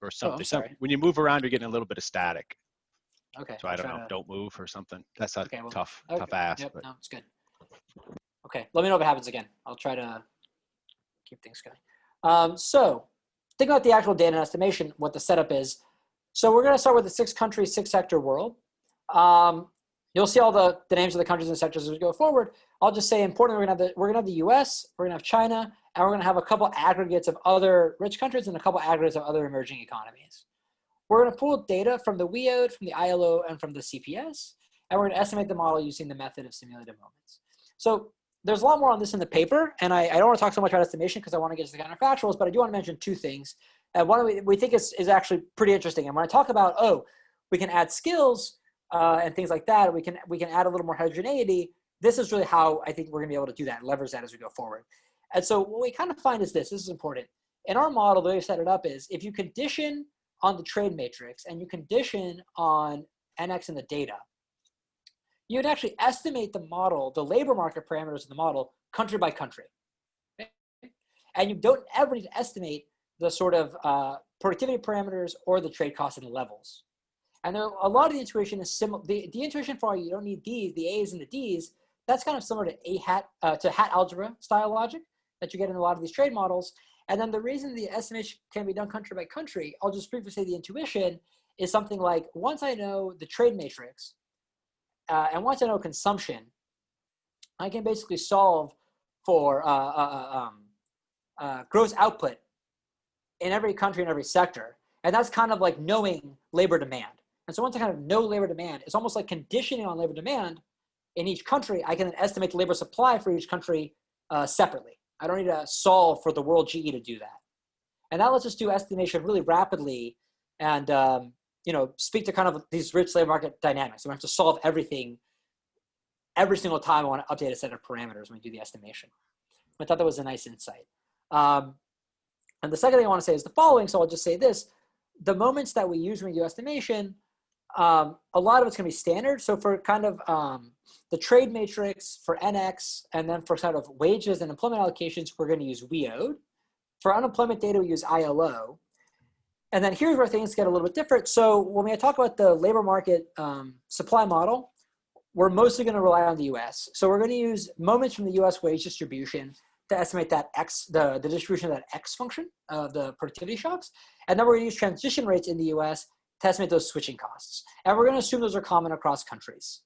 or something. Oh, sorry. When you move around, you're getting a little bit of static. Okay. So I don't know. Don't move or something. That's a tough ask. Yep, but. no, it's good. Okay, let me know if it happens again. I'll try to keep things going. So think about the actual data and estimation, what the setup is. So we're going to start with the 6-country, 6-sector world. You'll see all the names of the countries and sectors as we go forward. I'll just say importantly, we're going to have the US, we're going to have China, and we're going to have a couple aggregates of other rich countries and a couple aggregates of other emerging economies. We're going to pull data from the WIOD, from the ILO, and from the CPS. and we're going to estimate the model using the method of simulated moments. So there's a lot more on this in the paper, and I don't want to talk so much about estimation because I want to get to the counterfactuals, but I do want to mention two things. One we think is actually pretty interesting. And when I talk about, we can add skills and things like that, we can add a little more heterogeneity, this is really how I think we're going to be able to do that and leverage that as we go forward. And so what we kind of find is this is important. In our model, the way we set it up is if you condition on the trade matrix and you condition on NX in the data, you would actually estimate the model, the labor market parameters of the model, country by country. Okay? And you don't ever need to estimate the sort of productivity parameters or the trade costs and the levels. And a lot of the intuition is similar. The intuition for you don't need these, the A's and the D's, that's kind of similar to hat algebra style logic that you get in a lot of these trade models. And then the reason the estimation can be done country by country, I'll just briefly say the intuition is something like, once I know the trade matrix, and once I know consumption, I can basically solve for gross output in every country and every sector. And that's kind of like knowing labor demand. And so once I kind of know labor demand, it's almost like conditioning on labor demand in each country. I can then estimate the labor supply for each country separately. I don't need to solve for the world GE to do that. And that lets us do estimation really rapidly and speak to kind of these rich labor market dynamics. So we have to solve everything every single time I want to update a set of parameters when we do the estimation. I thought that was a nice insight. And the second thing I want to say is the following. So I'll just say this. The moments that we use when we do estimation, a lot of it's going to be standard. So for kind of the trade matrix for NX, and then for sort of wages and employment allocations, we're going to use WEOD. For unemployment data, we use ILO. And then here's where things get a little bit different. So when we talk about the labor market supply model, we're mostly going to rely on the US. So we're going to use moments from the US wage distribution to estimate that X, the distribution of that X function of the productivity shocks. And then we're going to use transition rates in the US to estimate those switching costs. And we're going to assume those are common across countries.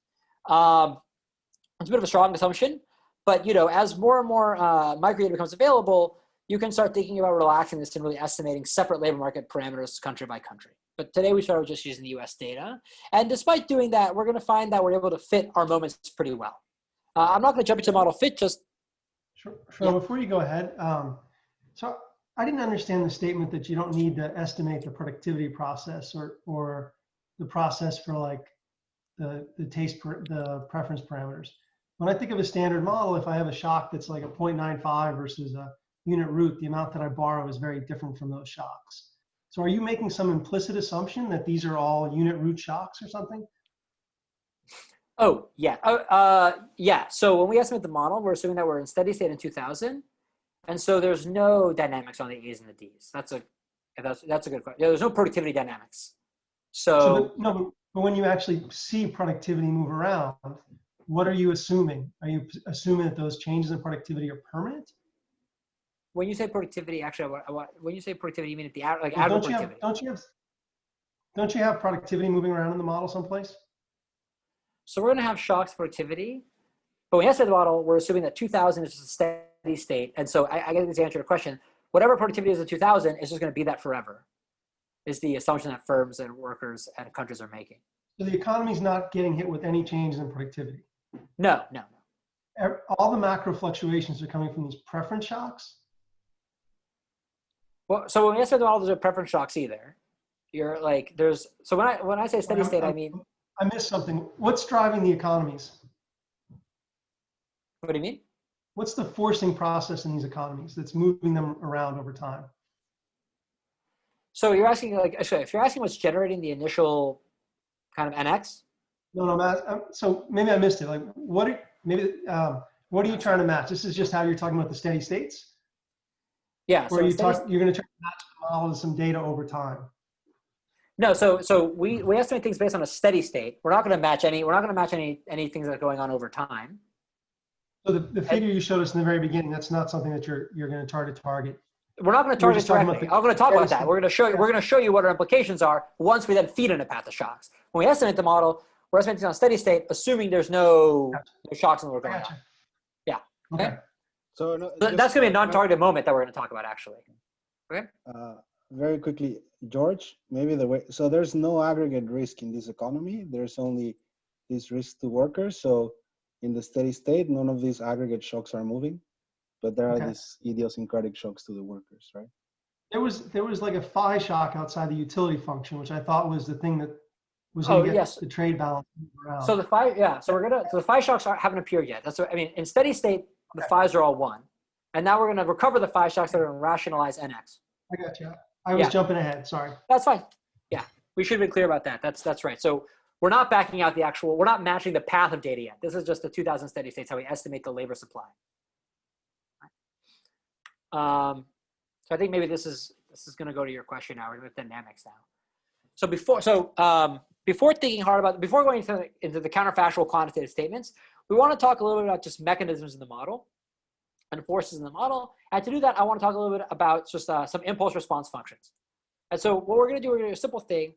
It's a bit of a strong assumption, but as more and more microdata becomes available, you can start thinking about relaxing this and really estimating separate labor market parameters country by country. But today we started just using the US data. And despite doing that, we're going to find that we're able to fit our moments pretty well. I'm not going to jump into model fit, just. Sure. Yeah. Before you go ahead, so I didn't understand the statement that you don't need to estimate the productivity process or the process for like the preference parameters. When I think of a standard model, if I have a shock that's like a 0.95 versus a unit root, the amount that I borrow is very different from those shocks. So are you making some implicit assumption that these are all unit root shocks or something? Oh, yeah. Yeah. So when we estimate the model, we're assuming that we're in steady state in 2000. And so there's no dynamics on the A's and the D's. That's a good question. There's no productivity dynamics. But when you actually see productivity move around, what are you assuming? Are you assuming that those changes in productivity are permanent? When you say productivity, actually, when you say productivity, you mean at the average productivity? Don't you have productivity moving around in the model someplace? So we're going to have shocks productivity, but when we estimate the model, we're assuming that 2000 is just a steady state. And so I get this answer to your question. Whatever productivity is in 2000 is just going to be that forever, is the assumption that firms and workers and countries are making. So the economy's not getting hit with any changes in productivity? No. All the macro fluctuations are coming from these preference shocks? Well, so when we estimate the model, there's no preference shocks either. So when I say steady state, I mean. I missed something. What's driving the economies? What do you mean? What's the forcing process in these economies that's moving them around over time? So you're asking, if you're asking what's generating the initial kind of NX? No, so maybe I missed it. Like, what are you trying to match? This is just how you're talking about the steady states? Yeah. Or you're going to try to match the model with some data over time? No, so we estimate things based on a steady state. We're not going to match any things that are going on over time. So the figure you showed us in the very beginning, that's not something that you're going to try to target. We're not going to target directly. I'm going to talk about that. We're going to show you what our implications are once we then feed in a path of shocks. When we estimate the model, we're estimating on a steady state, assuming there's no shocks in the work going on. Yeah. Okay. So that's going to be a non-targeted moment that we're going to talk about actually. Okay. Very quickly, George, maybe so there's no aggregate risk in this economy. There's only these risks to workers. So in the steady state, none of these aggregate shocks are moving, but there are these idiosyncratic shocks to the workers, right? There was like a phi shock outside the utility function, which I thought was the thing that was going to get the trade balance around. So the phi, so the phi shocks haven't appeared yet. That's what I mean. In steady state, the phi's are all one, and now we're going to recover the phi shocks that are going to rationalize NX. I got you. I was jumping ahead. Sorry. That's fine. Yeah, we should be clear about that. That's right. So we're not backing out the actual. We're not matching the path of data yet. This is just the 2000 steady states, how we estimate the labor supply. So I think maybe this is going to go to your question now with dynamics now. So before thinking hard about, before going into the counterfactual quantitative statements, we want to talk a little bit about just mechanisms in the model and forces in the model. And to do that, I want to talk a little bit about just some impulse response functions. And so what we're going to do, we're going to do a simple thing.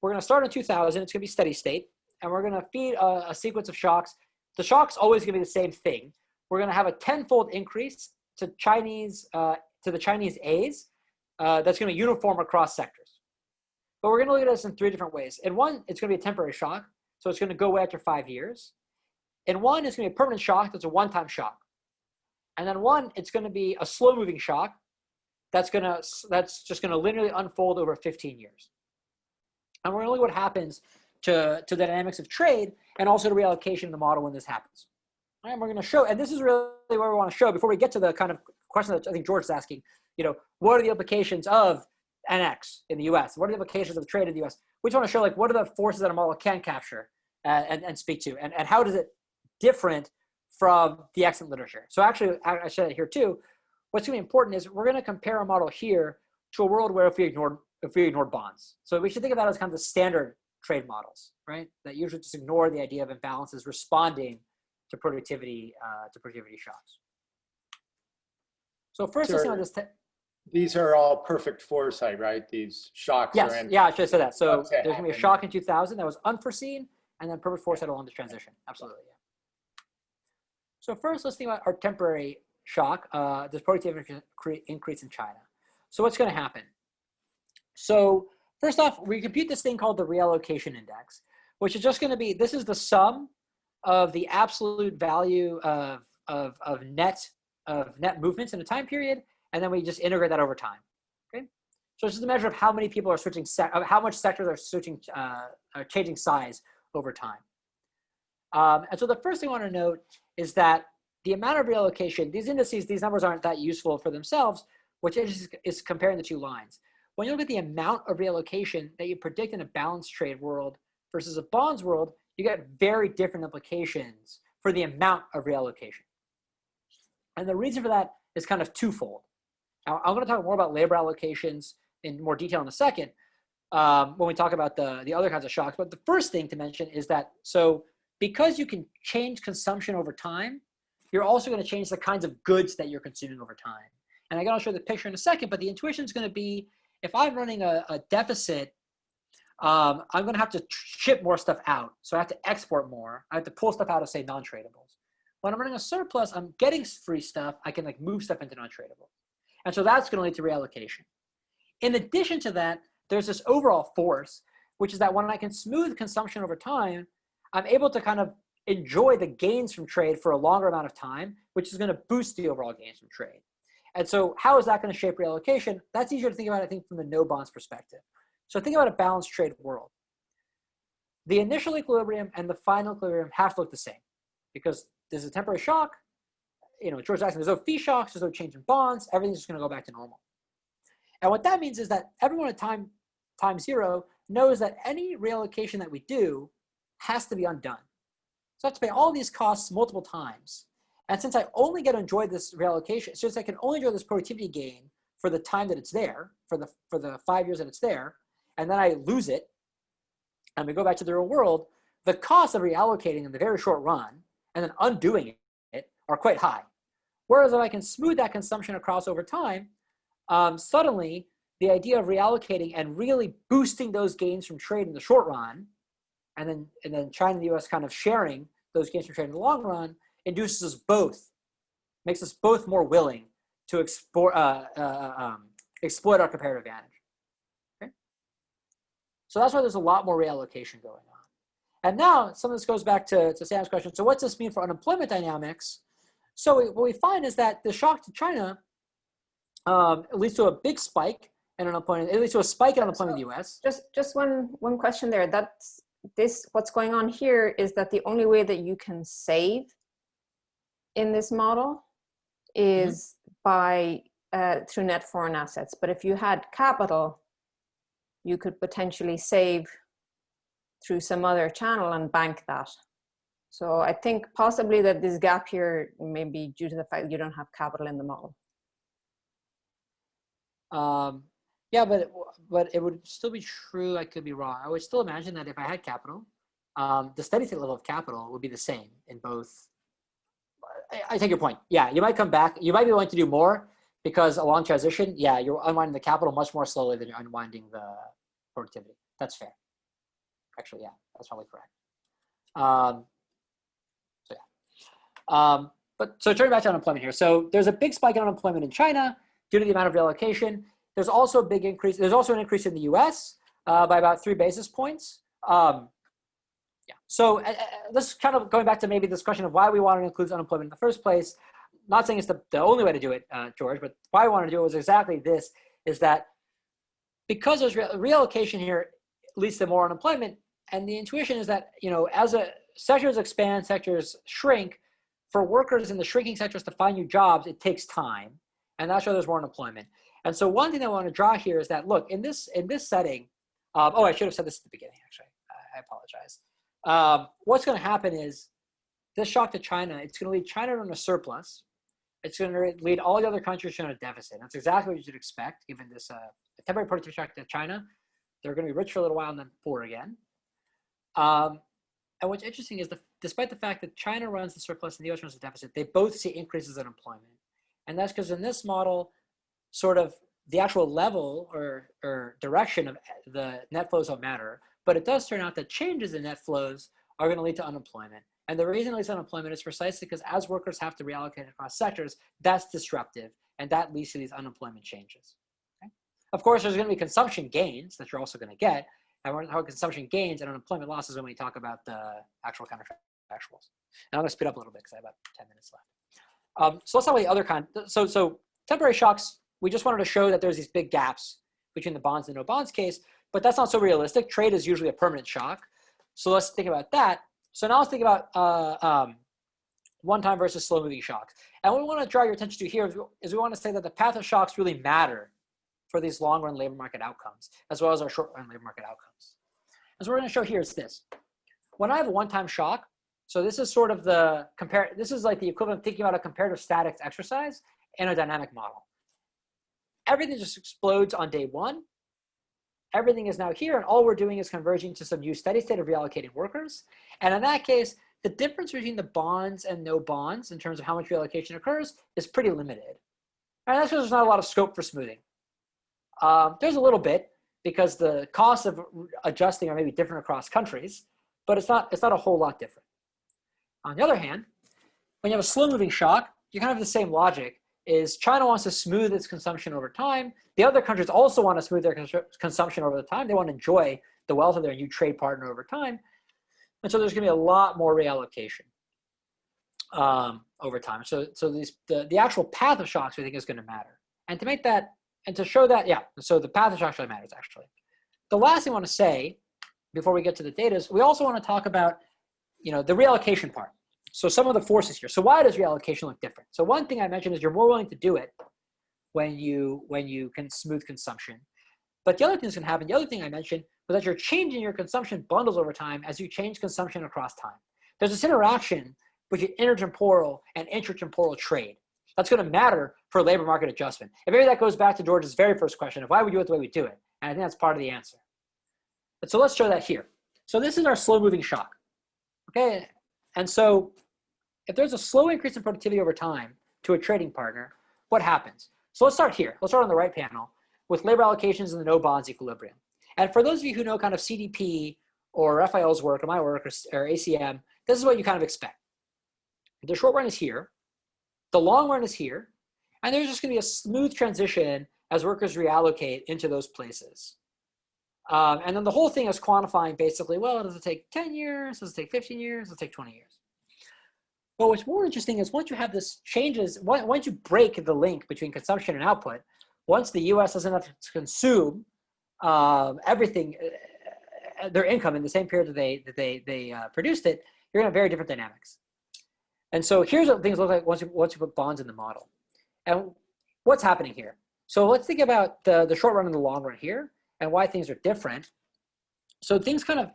We're going to start in 2000. It's going to be steady state. And we're going to feed a sequence of shocks. The shock's always going to be the same thing. We're going to have a 10-fold increase to the Chinese A's that's going to uniform across sectors. But we're going to look at this in three different ways. In one, it's going to be a temporary shock. So it's going to go away after 5 years. In one, it's going to be a permanent shock. That's a one-time shock. And then one, it's going to be a slow-moving shock. That's just going to linearly unfold over 15 years. And we're going to look at what happens to the dynamics of trade and also the reallocation of the model when this happens. And we're going to show, and this is really what we want to show before we get to the kind of question that I think George is asking, what are the implications of NX in the US? What are the implications of trade in the US? We just want to show, like, what are the forces that a model can capture and speak to, and how does it different from the extant literature? So actually, I said it here too, what's going to be important is we're going to compare a model here to a world where if we ignored bonds. So we should think of that as kind of the standard trade models, right? That usually just ignore the idea of imbalances responding to productivity shocks. So first, let's see on this. These are all perfect foresight, right? These shocks. Yes, I should have said that. So there's going to be a shock in 2000 that was unforeseen, and then perfect foresight along the transition. Absolutely, yeah. So first, let's think about our temporary shock, this productivity increase in China. So what's going to happen? So first off, we compute this thing called the reallocation index, which is just going to be, this is the sum of the absolute value of net movements in a time period, and then we just integrate that over time. Okay, so this is the measure of how many people are switching, how much sectors are switching, changing size over time. And so the first thing I want to note is that the amount of reallocation, these indices, these numbers aren't that useful for themselves, which is comparing the two lines. When you look at the amount of reallocation that you predict in a balanced trade world versus a bonds world, you get very different implications for the amount of reallocation. And the reason for that is kind of twofold. Now, I'm going to talk more about labor allocations in more detail in a second when we talk about the other kinds of shocks. But the first thing to mention is that, so because you can change consumption over time, you're also going to change the kinds of goods that you're consuming over time. And I'm going to show the picture in a second, but the intuition is going to be, if I'm running a deficit, I'm going to have to ship more stuff out. So I have to export more. I have to pull stuff out of, say, non-tradables. When I'm running a surplus, I'm getting free stuff. I can move stuff into non-tradables. And so that's going to lead to reallocation. In addition to that, there's this overall force, which is that when I can smooth consumption over time, I'm able to kind of enjoy the gains from trade for a longer amount of time, which is going to boost the overall gains from trade. And so how is that going to shape reallocation? That's easier to think about, I think, from the no bonds perspective. So think about a balanced trade world. The initial equilibrium and the final equilibrium have to look the same because there's a temporary shock. George Jackson, there's no fee shocks, there's no change in bonds, everything's just going to go back to normal. And what that means is that everyone at time zero knows that any reallocation that we do has to be undone. So I have to pay all these costs multiple times. And since I only get to enjoy this reallocation, since I can only enjoy this productivity gain for the time that it's there, for the 5 years that it's there, and then I lose it, and we go back to the real world, the costs of reallocating in the very short run and then undoing it are quite high. Whereas if I can smooth that consumption across over time, suddenly the idea of reallocating and really boosting those gains from trade in the short run, and then China and the US kind of sharing those gains from trade in the long run, induces us both, makes us both more willing to exploit our comparative advantage. Okay? So that's why there's a lot more reallocation going on. And now some of this goes back to Sam's question. So what's this mean for unemployment dynamics? So what we find is that the shock to China leads to a big spike in unemployment. It leads to a spike in unemployment in the U.S. Just one question there. That's this. What's going on here is that the only way that you can save in this model is by through net foreign assets. But if you had capital, you could potentially save through some other channel and bank that. So I think possibly that this gap here may be due to the fact that you don't have capital in the model. Yeah, but it would still be true. I could be wrong. I would still imagine that if I had capital, the steady state level of capital would be the same in both. I take your point. Yeah, you might come back. You might be willing to do more because along transition, yeah, you're unwinding the capital much more slowly than you're unwinding the productivity. That's fair. Actually, yeah, that's probably correct. So turning back to unemployment here. So there's a big spike in unemployment in China due to the amount of reallocation. There's also a big increase. There's also an increase in the U.S. By about 3 basis points. Yeah. So this is kind of going back to maybe this question of why we wanted to include unemployment in the first place. Not saying it's the only way to do it, George, but why I wanted to do it was exactly this: is that because there's reallocation here leads to more unemployment, and the intuition is that as sectors expand, sectors shrink. For workers in the shrinking sectors to find new jobs, it takes time, and that's why there's more unemployment. And so one thing I want to draw here is that, look, in this setting, I should have said this at the beginning, actually. I apologize. What's going to happen is this shock to China, it's going to lead China in a surplus. It's going to lead all the other countries in a deficit. That's exactly what you should expect, given this temporary productivity shock to China. They're going to be rich for a little while and then poor again. And what's interesting is despite the fact that China runs the surplus and the US runs the deficit, they both see increases in employment. And that's because in this model, sort of the actual level or direction of the net flows don't matter. But it does turn out that changes in net flows are going to lead to unemployment. And the reason it leads to unemployment is precisely because as workers have to reallocate across sectors, that's disruptive. And that leads to these unemployment changes. Okay? Of course, there's going to be consumption gains that you're also going to get. And we're going to talk about consumption gains and unemployment losses when we talk about the actual counterfactuals. And I'm going to speed up a little bit because I have about 10 minutes left. So let's talk about the other kind. So temporary shocks, we just wanted to show that there's these big gaps between the bonds and no bonds case, but that's not so realistic. Trade is usually a permanent shock. So let's think about that. So now let's think about one-time versus slow-moving shocks. And what we want to draw your attention to here is we want to say that the path of shocks really matter for these long-run labor market outcomes, as well as our short-run labor market outcomes. And so what we're going to show here is this. When I have a one-time shock, so this is sort of this is like the equivalent of thinking about a comparative statics exercise in a dynamic model. Everything just explodes on day one. Everything is now here, and all we're doing is converging to some new steady state of reallocating workers. And in that case, the difference between the bonds and no bonds in terms of how much reallocation occurs is pretty limited. And that's because there's not a lot of scope for smoothing. There's a little bit because the costs of adjusting are maybe different across countries, but it's not a whole lot different. On the other hand, when you have a slow-moving shock, you kind of have the same logic. Is China wants to smooth its consumption over time. The other countries also want to smooth their consumption over the time. They want to enjoy the wealth of their new trade partner over time. And so there's going to be a lot more reallocation over time. So the actual path of shocks, we think, is going to matter. And to make that, and to show that, yeah, so the path of shocks really matters, actually. The last thing I want to say before we get to the data is we also want to talk about, the reallocation part. So some of the forces here. So why does reallocation look different? So one thing I mentioned is you're more willing to do it when you can smooth consumption. But the other thing that's going to happen, the other thing I mentioned was that you're changing your consumption bundles over time as you change consumption across time. There's this interaction between intertemporal and intratemporal trade. That's going to matter for labor market adjustment. And maybe that goes back to George's very first question of why we do it the way we do it. And I think that's part of the answer. But so let's show that here. So this is our slow-moving shock. Okay, and so if there's a slow increase in productivity over time to a trading partner, what happens? So let's start here. Let's start on the right panel with labor allocations and the no bonds equilibrium. And for those of you who know kind of CDP or Raphael's work or my work or ACM, this is what you kind of expect. The short run is here. The long run is here. And there's just going to be a smooth transition as workers reallocate into those places. And then the whole thing is quantifying basically, well, does it take 10 years? Does it take 15 years? Does it take 20 years? But what's more interesting is once you have this changes, once you break the link between consumption and output, once the US doesn't have to consume everything, their income in the same period that they produced it, you're going to have very different dynamics. And so here's what things look like once you put bonds in the model. And what's happening here? So let's think about the short run and the long run here and why things are different. So things kind of,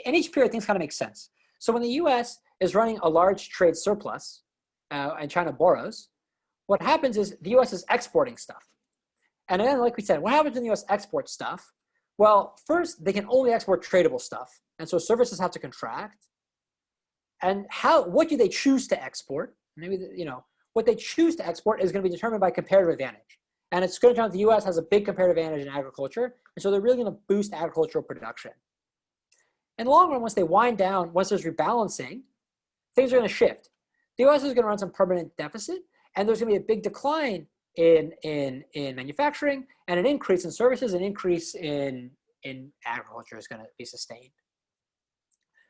in each period, things kind of make sense. So when the US is running a large trade surplus and China borrows, what happens is the US is exporting stuff. And then, like we said, what happens when the US exports stuff? Well, first, they can only export tradable stuff. And so services have to contract. And what do they choose to export? Maybe, what they choose to export is going to be determined by comparative advantage. And it's going to turn out the US has a big comparative advantage in agriculture. And so they're really going to boost agricultural production. In the long run, once they wind down, once there's rebalancing, things are going to shift. The US is going to run some permanent deficit, and there's going to be a big decline in manufacturing, and an increase in services, an increase in agriculture is going to be sustained.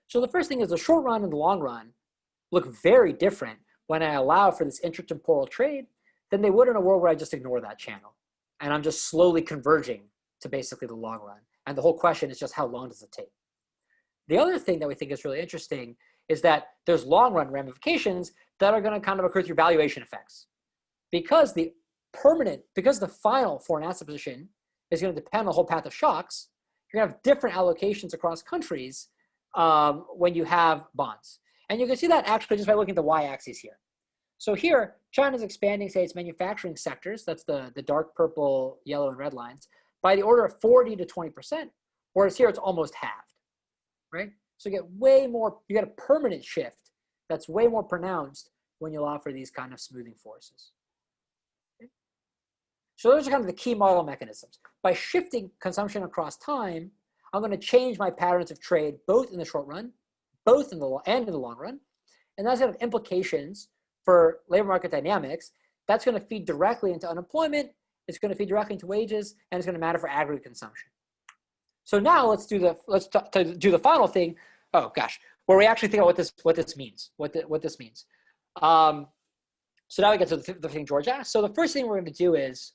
So the first thing is the short run and the long run look very different when I allow for this intertemporal trade than they would in a world where I just ignore that channel. And I'm just slowly converging to basically the long run. And the whole question is just how long does it take? The other thing that we think is really interesting is that there's long run ramifications that are going to kind of occur through valuation effects. Because the final foreign asset position is going to depend on the whole path of shocks, you're going to have different allocations across countries when you have bonds. And you can see that actually just by looking at the y-axis here. So here, China's expanding, say, its manufacturing sectors, that's the dark purple, yellow, and red lines, by the order of 40 to 20%, whereas here it's almost halved, right? So you get way more, you get a permanent shift that's way more pronounced when you allow for these kind of smoothing forces. Okay? So those are kind of the key model mechanisms. By shifting consumption across time, I'm going to change my patterns of trade both in the short run, both in the long run, and that's going to have implications for labor market dynamics. That's going to feed directly into unemployment. It's going to feed directly into wages, and it's going to matter for aggregate consumption. So now let's do the final thing. Oh gosh, where we actually think about what this means. So now we get to the thing George asked. So the first thing we're going to do is,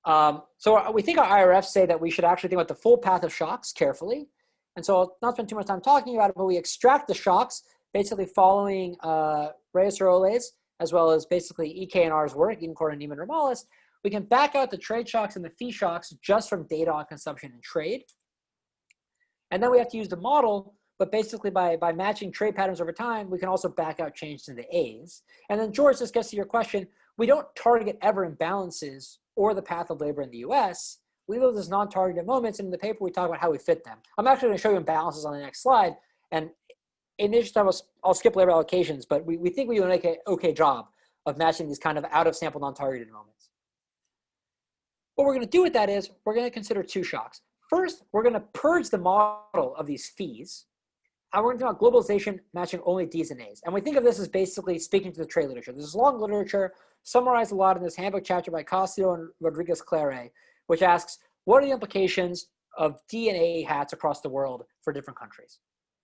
so we think our IRFs say that we should actually think about the full path of shocks carefully. And so I'll not spend too much time talking about it, but we extract the shocks basically following Reyes-Urolles, as well as basically EK&R's work, Edencourt and Neiman Ramalis. We can back out the trade shocks and the fee shocks just from data on consumption and trade. And then we have to use the model, but basically by matching trade patterns over time, we can also back out changes in the A's. And then George, this gets to your question. We don't target ever imbalances or the path of labor in the US. We leave those non-targeted moments, and in the paper we talk about how we fit them. I'm actually going to show you imbalances on the next slide. And in the interest of time, I'll skip labor allocations, but we think we will make an okay job of matching these kind of out-of-sample non-targeted moments. What we're going to do with that is we're going to consider two shocks. First, we're going to purge the model of these fees, and we're going to talk about globalization matching only D's and A's. And we think of this as basically speaking to the trade literature. This is long literature, summarized a lot in this handbook chapter by Castillo and Rodriguez-Clare, which asks, what are the implications of D and A hats across the world for different countries?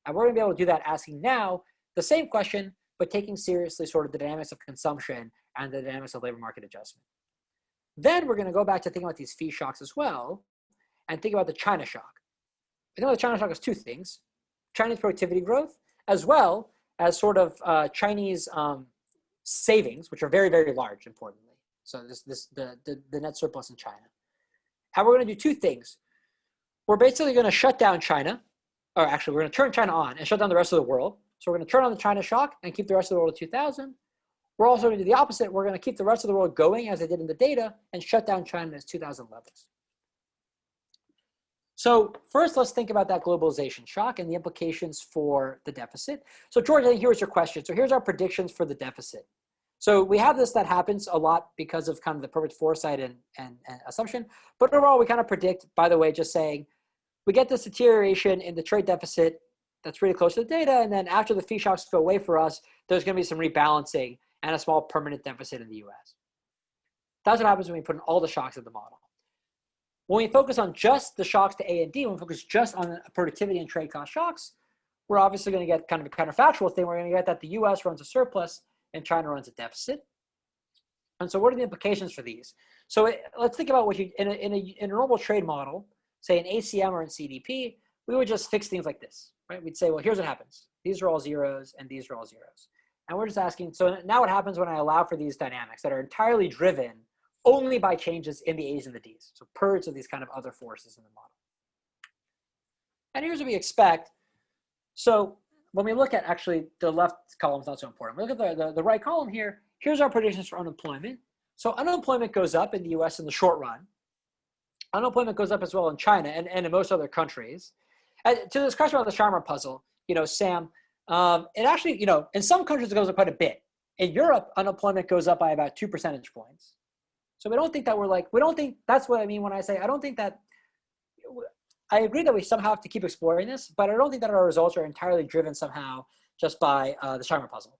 And we're going to be able to do that asking now the same question, but taking seriously sort of the dynamics of consumption and the dynamics of labor market adjustment. Then we're going to go back to thinking about these fee shocks as well and think about the China shock. I think about the China shock as two things: Chinese productivity growth, as well as sort of Chinese savings, which are very, very large, importantly. So the net surplus in China. And we're going to do two things. We're basically going to shut down China, or actually we're going to turn China on and shut down the rest of the world. So we're going to turn on the China shock and keep the rest of the world at 2000. We're also going to do the opposite. We're going to keep the rest of the world going as they did in the data and shut down China at its 2000 levels. So first, let's think about that globalization shock and the implications for the deficit. So George, I think here's your question. So here's our predictions for the deficit. So we have this that happens a lot because of kind of the perfect foresight and assumption. But overall, we kind of predict, by the way, just saying, we get this deterioration in the trade deficit that's really close to the data. And then after the fee shocks go away for us, there's going to be some rebalancing and a small permanent deficit in the US. That's what happens when we put in all the shocks in the model. When we focus on just the shocks to A and D, when we focus just on productivity and trade cost shocks, we're obviously going to get kind of a counterfactual thing. We're going to get that the US runs a surplus and China runs a deficit. And so what are the implications for these? So let's think about what you, in a normal trade model, say in ACM or in CDP, we would just fix things like this, right? We'd say, well, here's what happens. These are all zeros and these are all zeros. And we're just asking, so now what happens when I allow for these dynamics that are entirely driven only by changes in the A's and the D's? So purge of these kind of other forces in the model. And here's what we expect. So when we look at actually the left column is not so important. We look at the right column here. Here's our predictions for unemployment. So unemployment goes up in the US in the short run. Unemployment goes up as well in China and in most other countries. And to this question about the Sharon puzzle, Sam, it actually, in some countries it goes up quite a bit. In Europe, unemployment goes up by about 2 percentage points. So we don't think that we don't think, that's what I mean when I say, I don't think that, I agree that we somehow have to keep exploring this, but I don't think that our results are entirely driven somehow just by the Sharon puzzle.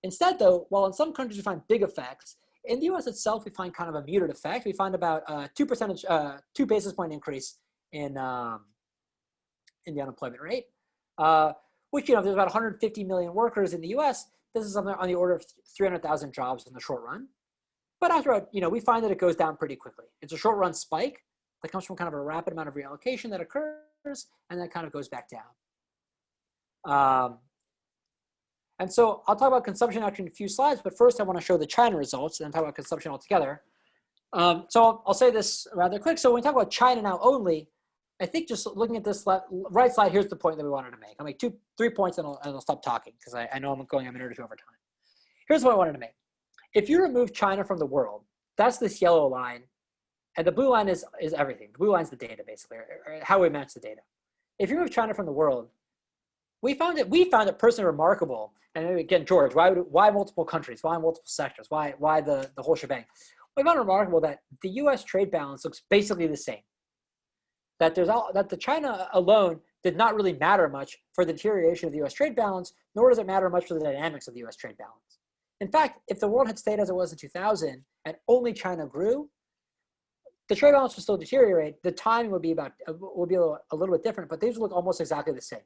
Instead though, while in some countries we find big effects, in the US itself, we find kind of a muted effect. We find about 2 basis point increase in the unemployment rate, which, if there's about 150 million workers in the US, this is something on the order of 300,000 jobs in the short run. But after, we find that it goes down pretty quickly. It's a short run spike that comes from kind of a rapid amount of reallocation that occurs, and then kind of goes back down. And so I'll talk about consumption actually in a few slides, but first I want to show the China results and then talk about consumption altogether. So I'll say this rather quick. So when we talk about China now only, I think just looking at this right slide, here's the point that we wanted to make. I'll make 3 points and I'll stop talking because I know I'm going a minute or two over time. Here's what I wanted to make. If you remove China from the world, that's this yellow line, and the blue line is everything. The blue line is the data, basically, or how we match the data. If you remove China from the world, we found it personally remarkable. And again, George, why multiple countries? Why multiple sectors? Why the whole shebang? We found it remarkable that the U.S. trade balance looks basically the same. That the China alone did not really matter much for the deterioration of the U.S. trade balance, nor does it matter much for the dynamics of the U.S. trade balance. In fact, if the world had stayed as it was in 2000 and only China grew, the trade balance would still deteriorate. The timing would be a little bit different, but these look almost exactly the same.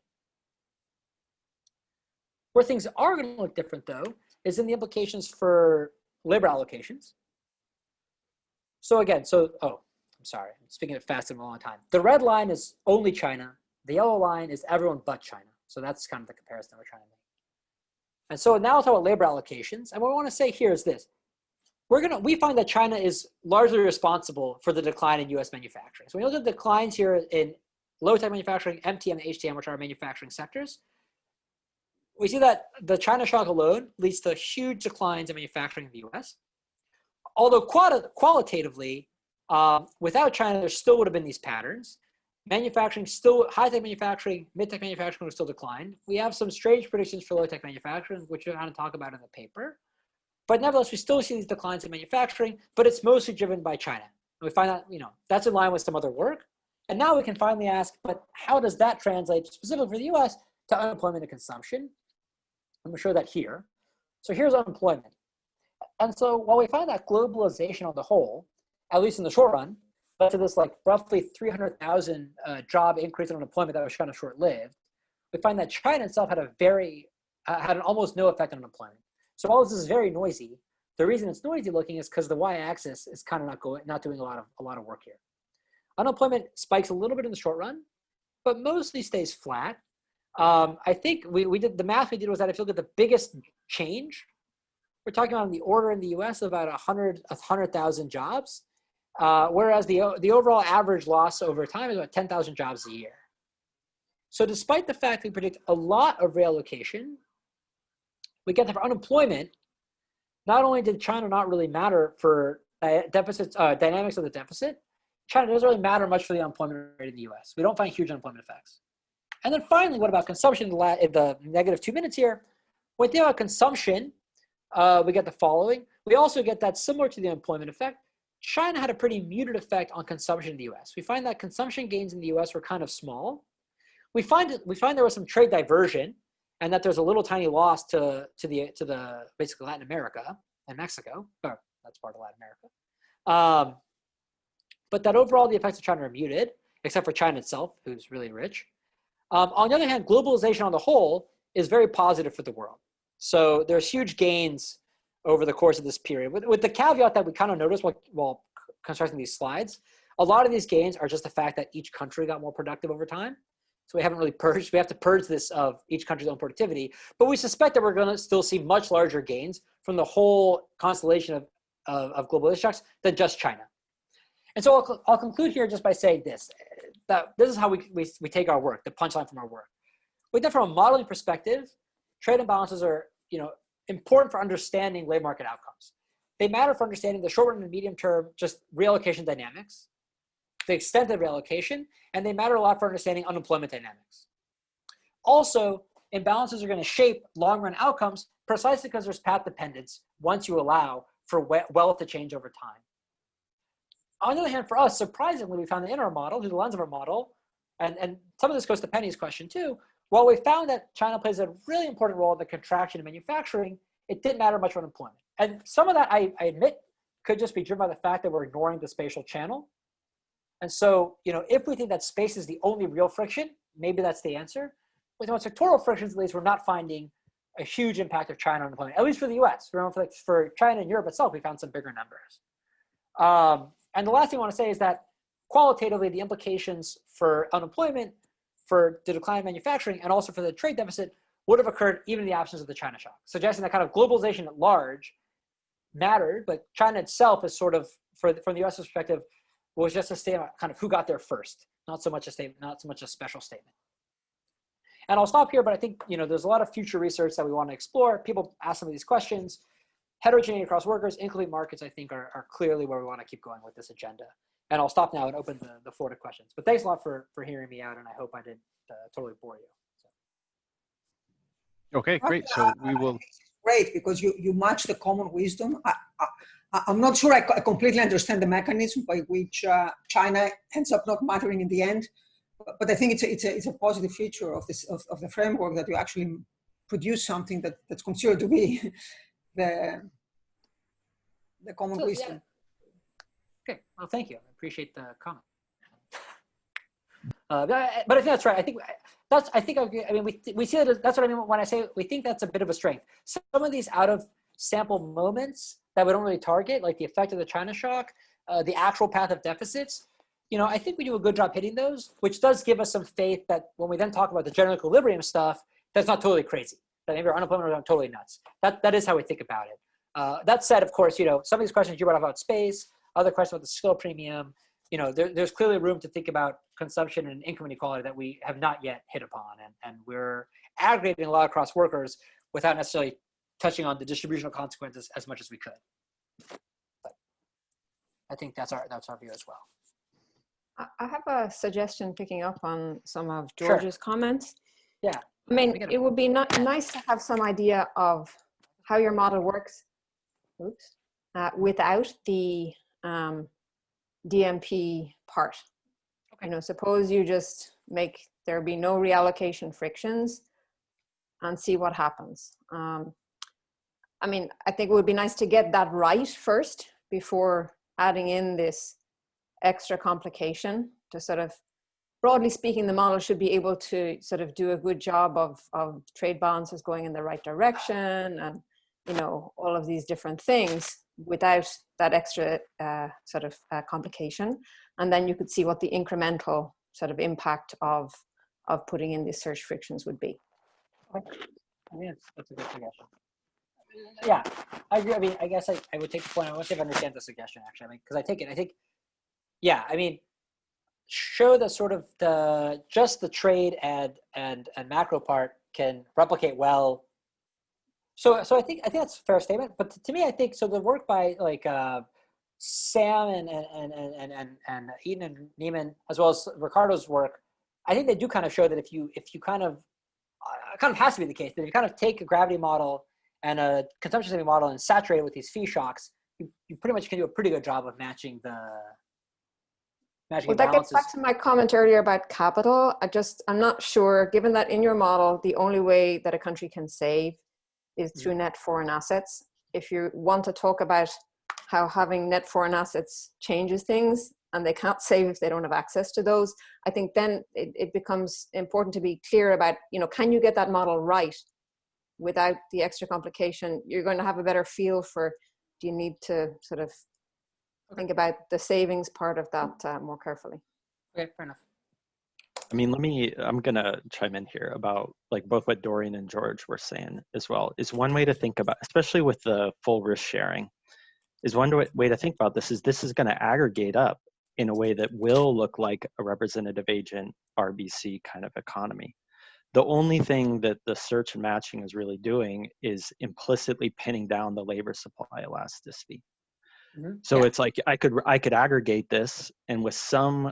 Where things are going to look different, though, is in the implications for labor allocations. So again, I'm sorry, I'm speaking it fast in a long time. The red line is only China. The yellow line is everyone but China. So that's kind of the comparison we're trying to make. And so now I'll talk about labor allocations. And what I want to say here is this. We find that China is largely responsible for the decline in US manufacturing. So when you look at declines here in low-tech manufacturing, MTM, and HTM, which are our manufacturing sectors, we see that the China shock alone leads to huge declines in manufacturing in the US. Although qualitatively, without China, there still would have been these patterns. Manufacturing still, high-tech manufacturing, mid-tech manufacturing will still decline. We have some strange predictions for low-tech manufacturing, which we're going to talk about in the paper. But nevertheless, we still see these declines in manufacturing, but it's mostly driven by China. And we find that, that's in line with some other work. And now we can finally ask, but how does that translate specifically for the US to unemployment and consumption? I'm going to show that here. So here's unemployment. And so while we find that globalization on the whole, at least in the short run, led to this like roughly 300,000 job increase in unemployment that was kind of short-lived, we find that China itself had an almost no effect on unemployment. So while this is very noisy, the reason it's noisy looking is because the y-axis is kind of not doing a lot of work here. Unemployment spikes a little bit in the short run, but mostly stays flat. I think the math we did was that if you look at the biggest change, we're talking about the order in the US of about 100,000 jobs, whereas the overall average loss over time is about 10,000 jobs a year. So despite the fact we predict a lot of reallocation, we get that for unemployment, not only did China not really matter for dynamics of the deficit, China doesn't really matter much for the unemployment rate in the US. We don't find huge unemployment effects. And then finally, what about consumption in the negative 2 minutes here? When we think about consumption, we get the following. We also get that similar to the employment effect, China had a pretty muted effect on consumption in the US. We find that consumption gains in the US were kind of small. We find there was some trade diversion and that there's a little tiny loss to the basically Latin America and Mexico. Or that's part of Latin America. but that overall the effects of China are muted, except for China itself, who's really rich. On the other hand, globalization on the whole is very positive for the world. So there's huge gains over the course of this period, with the caveat that we kind of noticed while constructing these slides. A lot of these gains are just the fact that each country got more productive over time. So we haven't really purged. We have to purge this of each country's own productivity. But we suspect that we're going to still see much larger gains from the whole constellation of globalization shocks than just China. And so I'll conclude here just by saying this, that this is how we take our work, the punchline from our work. With that, from a modeling perspective, trade imbalances are important for understanding labor market outcomes. They matter for understanding the short run and medium term, just reallocation dynamics, the extent of reallocation, and they matter a lot for understanding unemployment dynamics. Also, imbalances are going to shape long run outcomes precisely because there's path dependence once you allow for wealth to change over time. On the other hand, for us, surprisingly, we found that in our model, through the lens of our model, and some of this goes to Penny's question too, while we found that China plays a really important role in the contraction of manufacturing, it didn't matter much for unemployment. And some of that, I admit, could just be driven by the fact that we're ignoring the spatial channel. And so, if we think that space is the only real friction, maybe that's the answer. With sectoral frictions, at least, we're not finding a huge impact of China on unemployment, at least for the US. For China and Europe itself, we found some bigger numbers. And the last thing I want to say is that qualitatively, the implications for unemployment, for the decline of manufacturing, and also for the trade deficit would have occurred even in the absence of the China shock, suggesting that kind of globalization at large mattered, but China itself is sort of, from the US perspective, was just a statement kind of who got there first, not so much a statement, not so much a special statement. And I'll stop here, but I think there's a lot of future research that we want to explore. People ask some of these questions. Heterogeneity across workers, including markets, I think are clearly where we want to keep going with this agenda. And I'll stop now and open the floor to questions. But thanks a lot for hearing me out, and I hope I didn't totally bore you. So. Okay, great. So we will. Great, because you match the common wisdom. I'm not sure I completely understand the mechanism by which China ends up not mattering in the end, but I think it's a positive feature of the framework that you actually produce something that's considered to be the common wisdom. Yeah. Okay, well, thank you. I appreciate the comment. But I think that's right. We see that. That's what I mean when I say we think that's a bit of a strength. Some of these out of sample moments that we don't really target, like the effect of the China shock, the actual path of deficits, I think we do a good job hitting those, which does give us some faith that when we then talk about the general equilibrium stuff, that's not totally crazy. That maybe our unemployment is totally nuts. That is how we think about it. That said, of course, some of these questions you brought up about space, other questions about the skill premium, there's clearly room to think about consumption and income inequality that we have not yet hit upon. And we're aggregating a lot across workers without necessarily touching on the distributional consequences as much as we could. But I think that's our view as well. I have a suggestion picking up on some of George's comments. Yeah. I mean, it would be nice to have some idea of how your model works without the DMP part. Okay. Suppose you just make there be no reallocation frictions and see what happens. I mean, I think it would be nice to get that right first before adding in this extra complication to sort of, broadly speaking, the model should be able to sort of do a good job of trade balances going in the right direction and, all of these different things without that extra sort of complication. And then you could see what the incremental sort of impact of putting in these surge frictions would be. Okay. I mean, that's a good suggestion. Yeah, I agree. I mean, I guess I would take the point. I want to see if I understand the suggestion, actually. I mean, because I take it. I think, yeah, I mean, show that sort of just the trade and macro part can replicate well. So I think that's a fair statement. But to me, I think so. The work by like Sam and Eaton and Neiman, as well as Ricardo's work, I think they do kind of show that if you kind of has to be the case that if you kind of take a gravity model and a consumption saving model and saturate it with these fee shocks, you pretty much can do a pretty good job of matching the well, that gets back to my comment earlier about capital. I'm not sure, given that in your model, the only way that a country can save is through net foreign assets. If you want to talk about how having net foreign assets changes things, and they can't save if they don't have access to those, I think then it becomes important to be clear about, can you get that model right without the extra complication? You're going to have a better feel for, do you need to sort of think about the savings part of that more carefully. Okay, fair enough. I mean, I'm going to chime in here about like both what Dorian and George were saying as well. Is one way to think about, especially with the full risk sharing, is one way to think about this is going to aggregate up in a way that will look like a representative agent RBC kind of economy. The only thing that the search and matching is really doing is implicitly pinning down the labor supply elasticity. Mm-hmm. So it's like I could aggregate this, and with some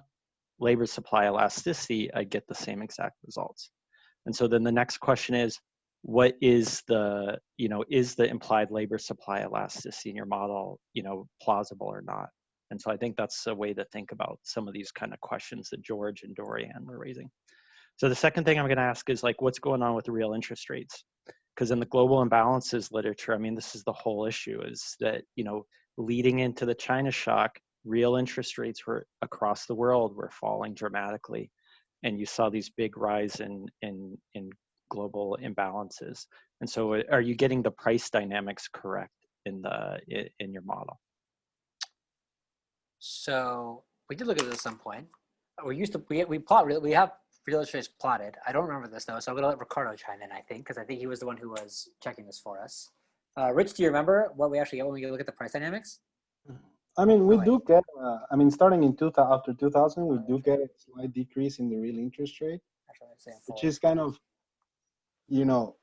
labor supply elasticity, I get the same exact results. And so then the next question is, what is the implied labor supply elasticity in your model, plausible or not? And so I think that's a way to think about some of these kind of questions that George and Dorian were raising. So the second thing I'm going to ask is like, what's going on with the real interest rates? Because in the global imbalances literature, I mean, this is the whole issue, is that, leading into the China shock, real interest rates were across the world were falling dramatically. And you saw these big rise in global imbalances. And so are you getting the price dynamics correct in your model? So we did look at it at some point. We have real interest rates plotted. I don't remember this though, so I'm gonna let Ricardo chime in, I think, because I think he was the one who was checking this for us. Rich, do you remember what we actually get when we look at the price dynamics? I mean, we do get, starting in after 2000, we do get a slight decrease in the real interest rate, which is kind of, do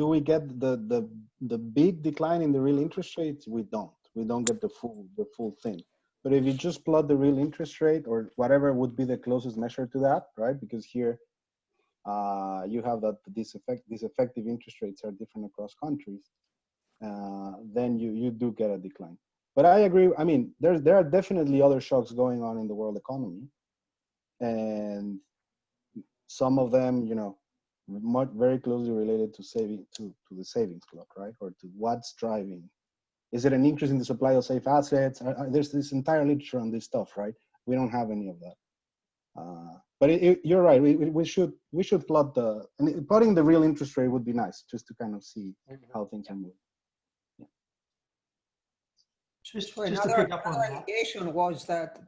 we get the big decline in the real interest rates? We don't get the full thing. But if you just plot the real interest rate or whatever would be the closest measure to that, right? Because here you have that these effective interest rates are different across countries. Then you do get a decline. But I agree. I mean, there are definitely other shocks going on in the world economy, and some of them, very closely related to the savings clock, right? Or to what's driving. Is it an increase in the supply of safe assets? There's this entire literature on this stuff, right? We don't have any of that. But you're right. We should plot plotting the real interest rate would be nice, just to kind of see how things are moving. Yeah. Just another to pick up on that. allegation was that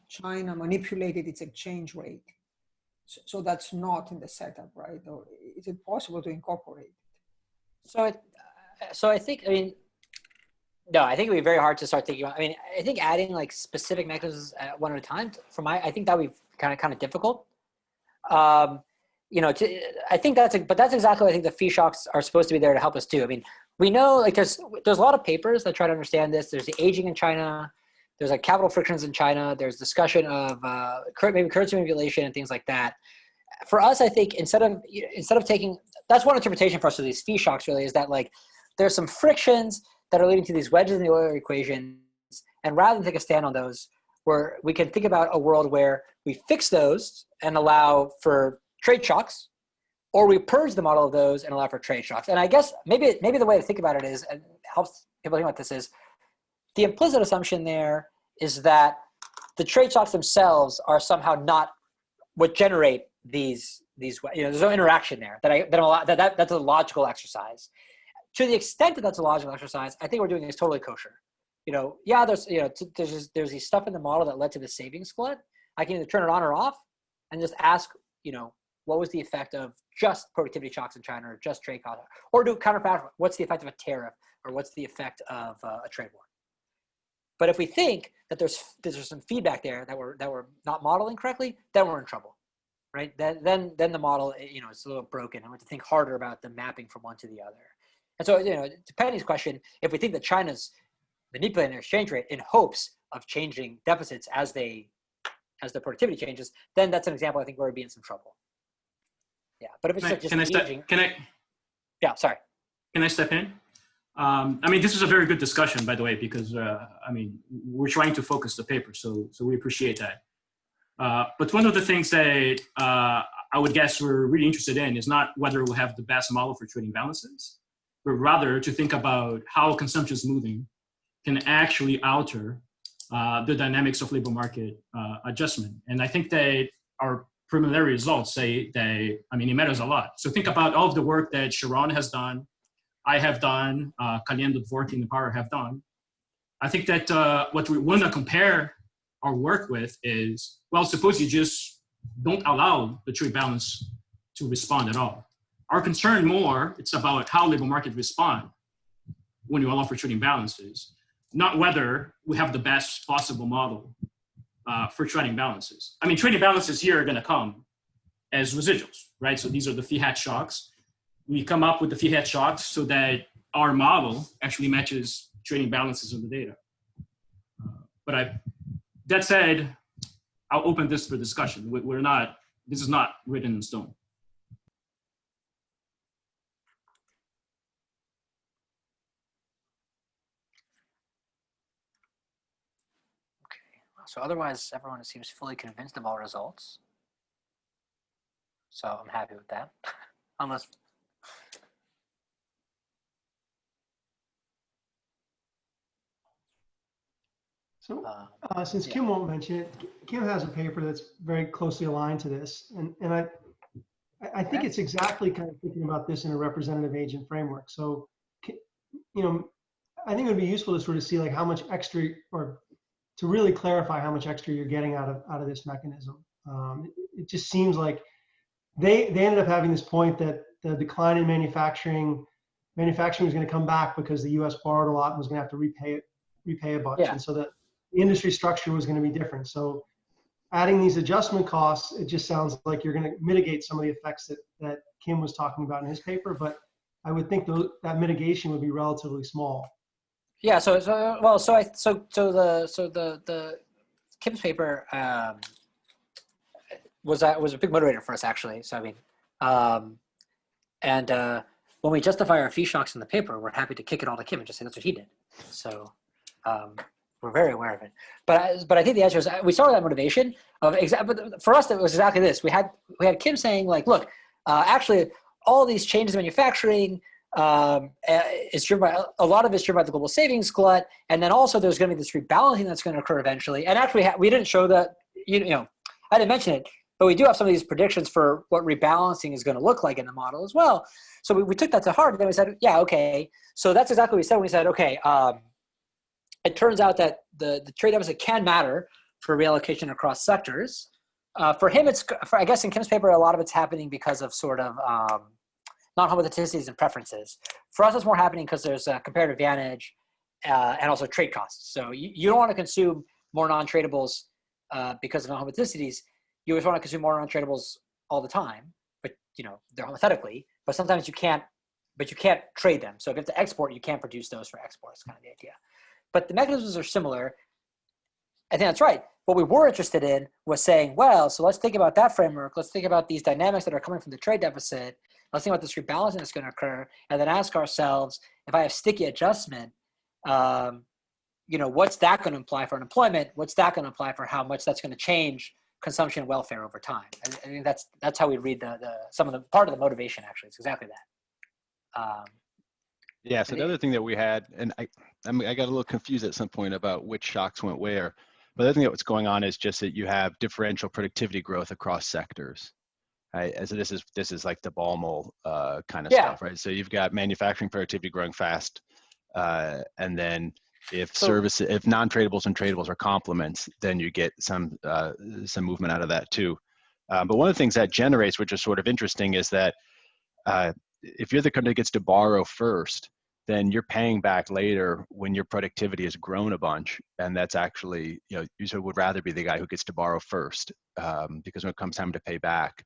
China manipulated its exchange rate. So that's not in the setup, right? Or is it possible to incorporate it? So I think, no, I think it'd be very hard to start thinking about. I think adding like specific mechanisms one at a time, I think that would be kind of difficult. I think that's exactly what I think the fee shocks are supposed to be there to help us do. We know like there's a lot of papers that try to understand this. There's the aging in China. There's like capital frictions in China. There's discussion of maybe currency manipulation and things like that. For us, I think instead of taking, that's one interpretation for us of these fee shocks really, is that like there's some frictions that are leading to these wedges in the Euler equations, and rather than take a stand on those, where we can think about a world where we fix those and allow for trade shocks, or we purge the model of those and allow for trade shocks. And I guess maybe the way to think about it is, and helps people think about this, is the implicit assumption there is that the trade shocks themselves are somehow not what generate these. There's no interaction there. That's a logical exercise. To the extent that that's a logical exercise, I think we're doing is totally kosher. There's these stuff in the model that led to the savings split. I can either turn it on or off and just ask, what was the effect of just productivity shocks in China or just trade costs, or do counterfactual, what's the effect of a tariff, or what's the effect of a trade war? But if we think that there's some feedback there that we're not modeling correctly, then we're in trouble, right? Then the model, it's a little broken, and we have to think harder about the mapping from one to the other. And so, to Penny's question, if we think that China's manipulating their exchange rate in hopes of changing deficits as the productivity changes, then that's an example I think where we'd be in some trouble. Yeah, but if it's yeah, sorry. Can I step in? This is a very good discussion, by the way, because we're trying to focus the paper, so we appreciate that. But one of the things that I would guess we're really interested in is not whether we'll have the best model for trading balances, but rather to think about how consumption smoothing can actually alter the dynamics of labor market adjustment. And I think that our preliminary results say that, I mean, it matters a lot. So think about all of the work that Sharon has done, I have done, Kalyan Dvorkin and Power have done. I think that what we want to compare our work with is, well, suppose you just don't allow the trade balance to respond at all. Our concern more, it's about how labor markets respond when you allow for trading balances, not whether we have the best possible model for trading balances. I mean, trading balances here are going to come as residuals, right? So these are the fee hat shocks. We come up with the fee hat shocks so that our model actually matches trading balances in the data. That said, I'll open this for discussion. This is not written in stone. So otherwise, everyone seems fully convinced of all results. So I'm happy with that. Unless. So since Kim won't mention it, Kim has a paper that's very closely aligned to this. And I think it's exactly kind of thinking about this in a representative agent framework. So, I think it would be useful to sort of see like how much extra, or to really clarify how much extra you're getting out of this mechanism. It just seems like they ended up having this point that the decline in manufacturing was going to come back because the U.S. borrowed a lot and was going to have to repay a bunch, and so that the industry structure was going to be different. So adding these adjustment costs, it just sounds like you're going to mitigate some of the effects that Kim was talking about in his paper, but I would think that mitigation would be relatively small. Yeah. So the Kim's paper was a big motivator for us, actually. So I mean, when we justify our fee shocks in the paper, we're happy to kick it all to Kim and just say that's what he did. So we're very aware of it. But I think the answer is we started that motivation of but for us, it was exactly this. We had Kim saying like, look, actually, all these changes in manufacturing is driven by a lot of it's driven by the global savings glut, and then also there's going to be this rebalancing that's going to occur eventually. And actually, we didn't show that. I didn't mention it, but we do have some of these predictions for what rebalancing is going to look like in the model as well. So we took that to heart, and then we said, yeah, okay. So that's exactly what we said when we said, okay. It turns out that the trade deficit can matter for reallocation across sectors. For him, I guess in Kim's paper, a lot of it's happening because of sort of non-homothenicities and preferences. For us, it's more happening because there's a comparative advantage and also trade costs. So you don't want to consume more non-tradables because of non-homothenicities. You always want to consume more non-tradables all the time, but they're homothetically. But sometimes you can't trade them. So if you have to export, you can't produce those for export. That's kind of the idea. But the mechanisms are similar. I think that's right. What we were interested in was saying, well, so let's think about that framework. Let's think about these dynamics that are coming from the trade deficit. Let's think about this rebalancing that's going to occur, and then ask ourselves, if I have sticky adjustment, what's that going to imply for unemployment? What's that going to imply for how much that's going to change consumption and welfare over time? I think that's how we read some of the part of the motivation. Actually, it's exactly that. Yeah. So the other thing that we had, and I got a little confused at some point about which shocks went where. But the other thing that's going on is just that you have differential productivity growth across sectors. Right? And so this is like the Baumol kind of stuff, right? So you've got manufacturing productivity growing fast, and then if non-tradables and tradables are complements, then you get some movement out of that too. But one of the things that generates, which is sort of interesting, is that if you're the country that gets to borrow first, then you're paying back later when your productivity has grown a bunch. And that's actually, you usually would rather be the guy who gets to borrow first, because when it comes time to pay back,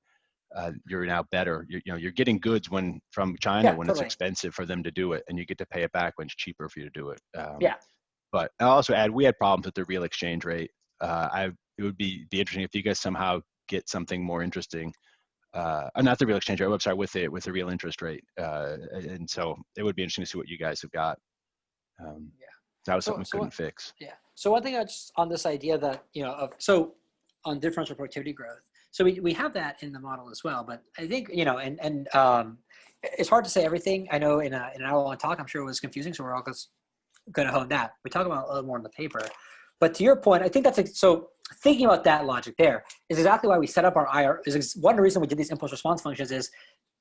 you're now better. You're getting goods from China when it's expensive for them to do it, and you get to pay it back when it's cheaper for you to do it. But I'll also add, we had problems with the real exchange rate. It would be interesting if you guys somehow get something more interesting. Not the real exchange rate, I'm sorry, with the real interest rate. And so it would be interesting to see what you guys have got. That was something we couldn't fix. Yeah. So one thing on this idea that, so on differential productivity growth. So we have that in the model as well, but I think, it's hard to say everything. I know in an hour-long talk, I'm sure it was confusing. So we're all going to hone that. We talk about it a little more in the paper. But to your point, I think that's so thinking about that logic there is exactly why we set up our IR. Is one of the reasons we did these impulse response functions is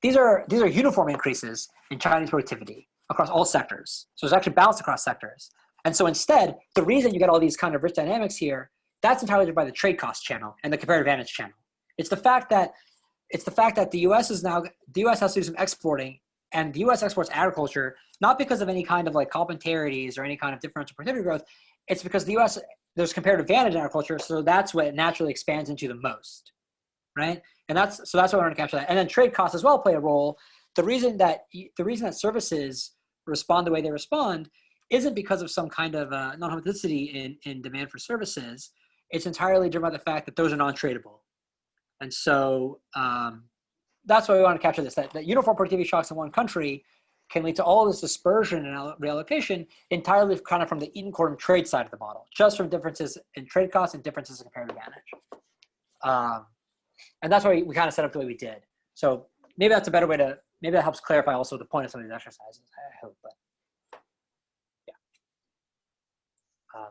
these are uniform increases in Chinese productivity across all sectors. So it's actually balanced across sectors. And so instead, the reason you get all these kind of rich dynamics here, that's entirely driven by the trade cost channel and the comparative advantage channel. It's the fact that the U.S. has to do some exporting, and the U.S. exports agriculture not because of any kind of like complementarities or any kind of differential productivity growth. It's because the U.S. there's comparative advantage in agriculture, so that's what it naturally expands into the most, right? And that's why I want to capture that. And then trade costs as well play a role. The reason that services respond the way they respond isn't because of some kind of non-homogeneity in demand for services. It's entirely driven by the fact that those are non-tradable. And so that's why we want to capture this, that uniform productivity shocks in one country can lead to all this dispersion and reallocation entirely kind of from the Eaton-Gordon trade side of the model, just from differences in trade costs and differences in comparative advantage. And that's why we kind of set up the way we did. So maybe that's a better way maybe that helps clarify also the point of some of these exercises, I hope. But yeah.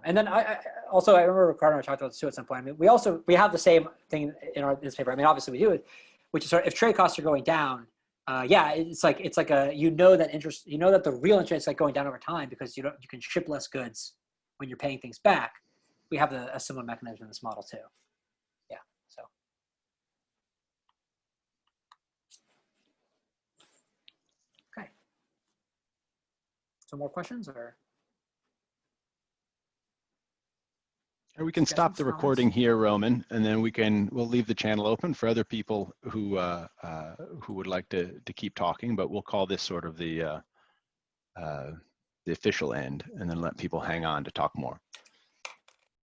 And then I remember Ricardo and I talked about this too at some point. I mean, we have the same thing in this paper. I mean, obviously we do it, which is if trade costs are going down, it's like that the real interest is like going down over time because you can ship less goods when you're paying things back. We have a similar mechanism in this model too. Yeah. So. Okay. Some more questions or? Or we can stop the recording here, Roman, and then we'll leave the channel open for other people who would like to keep talking. But we'll call this sort of the official end, and then let people hang on to talk more.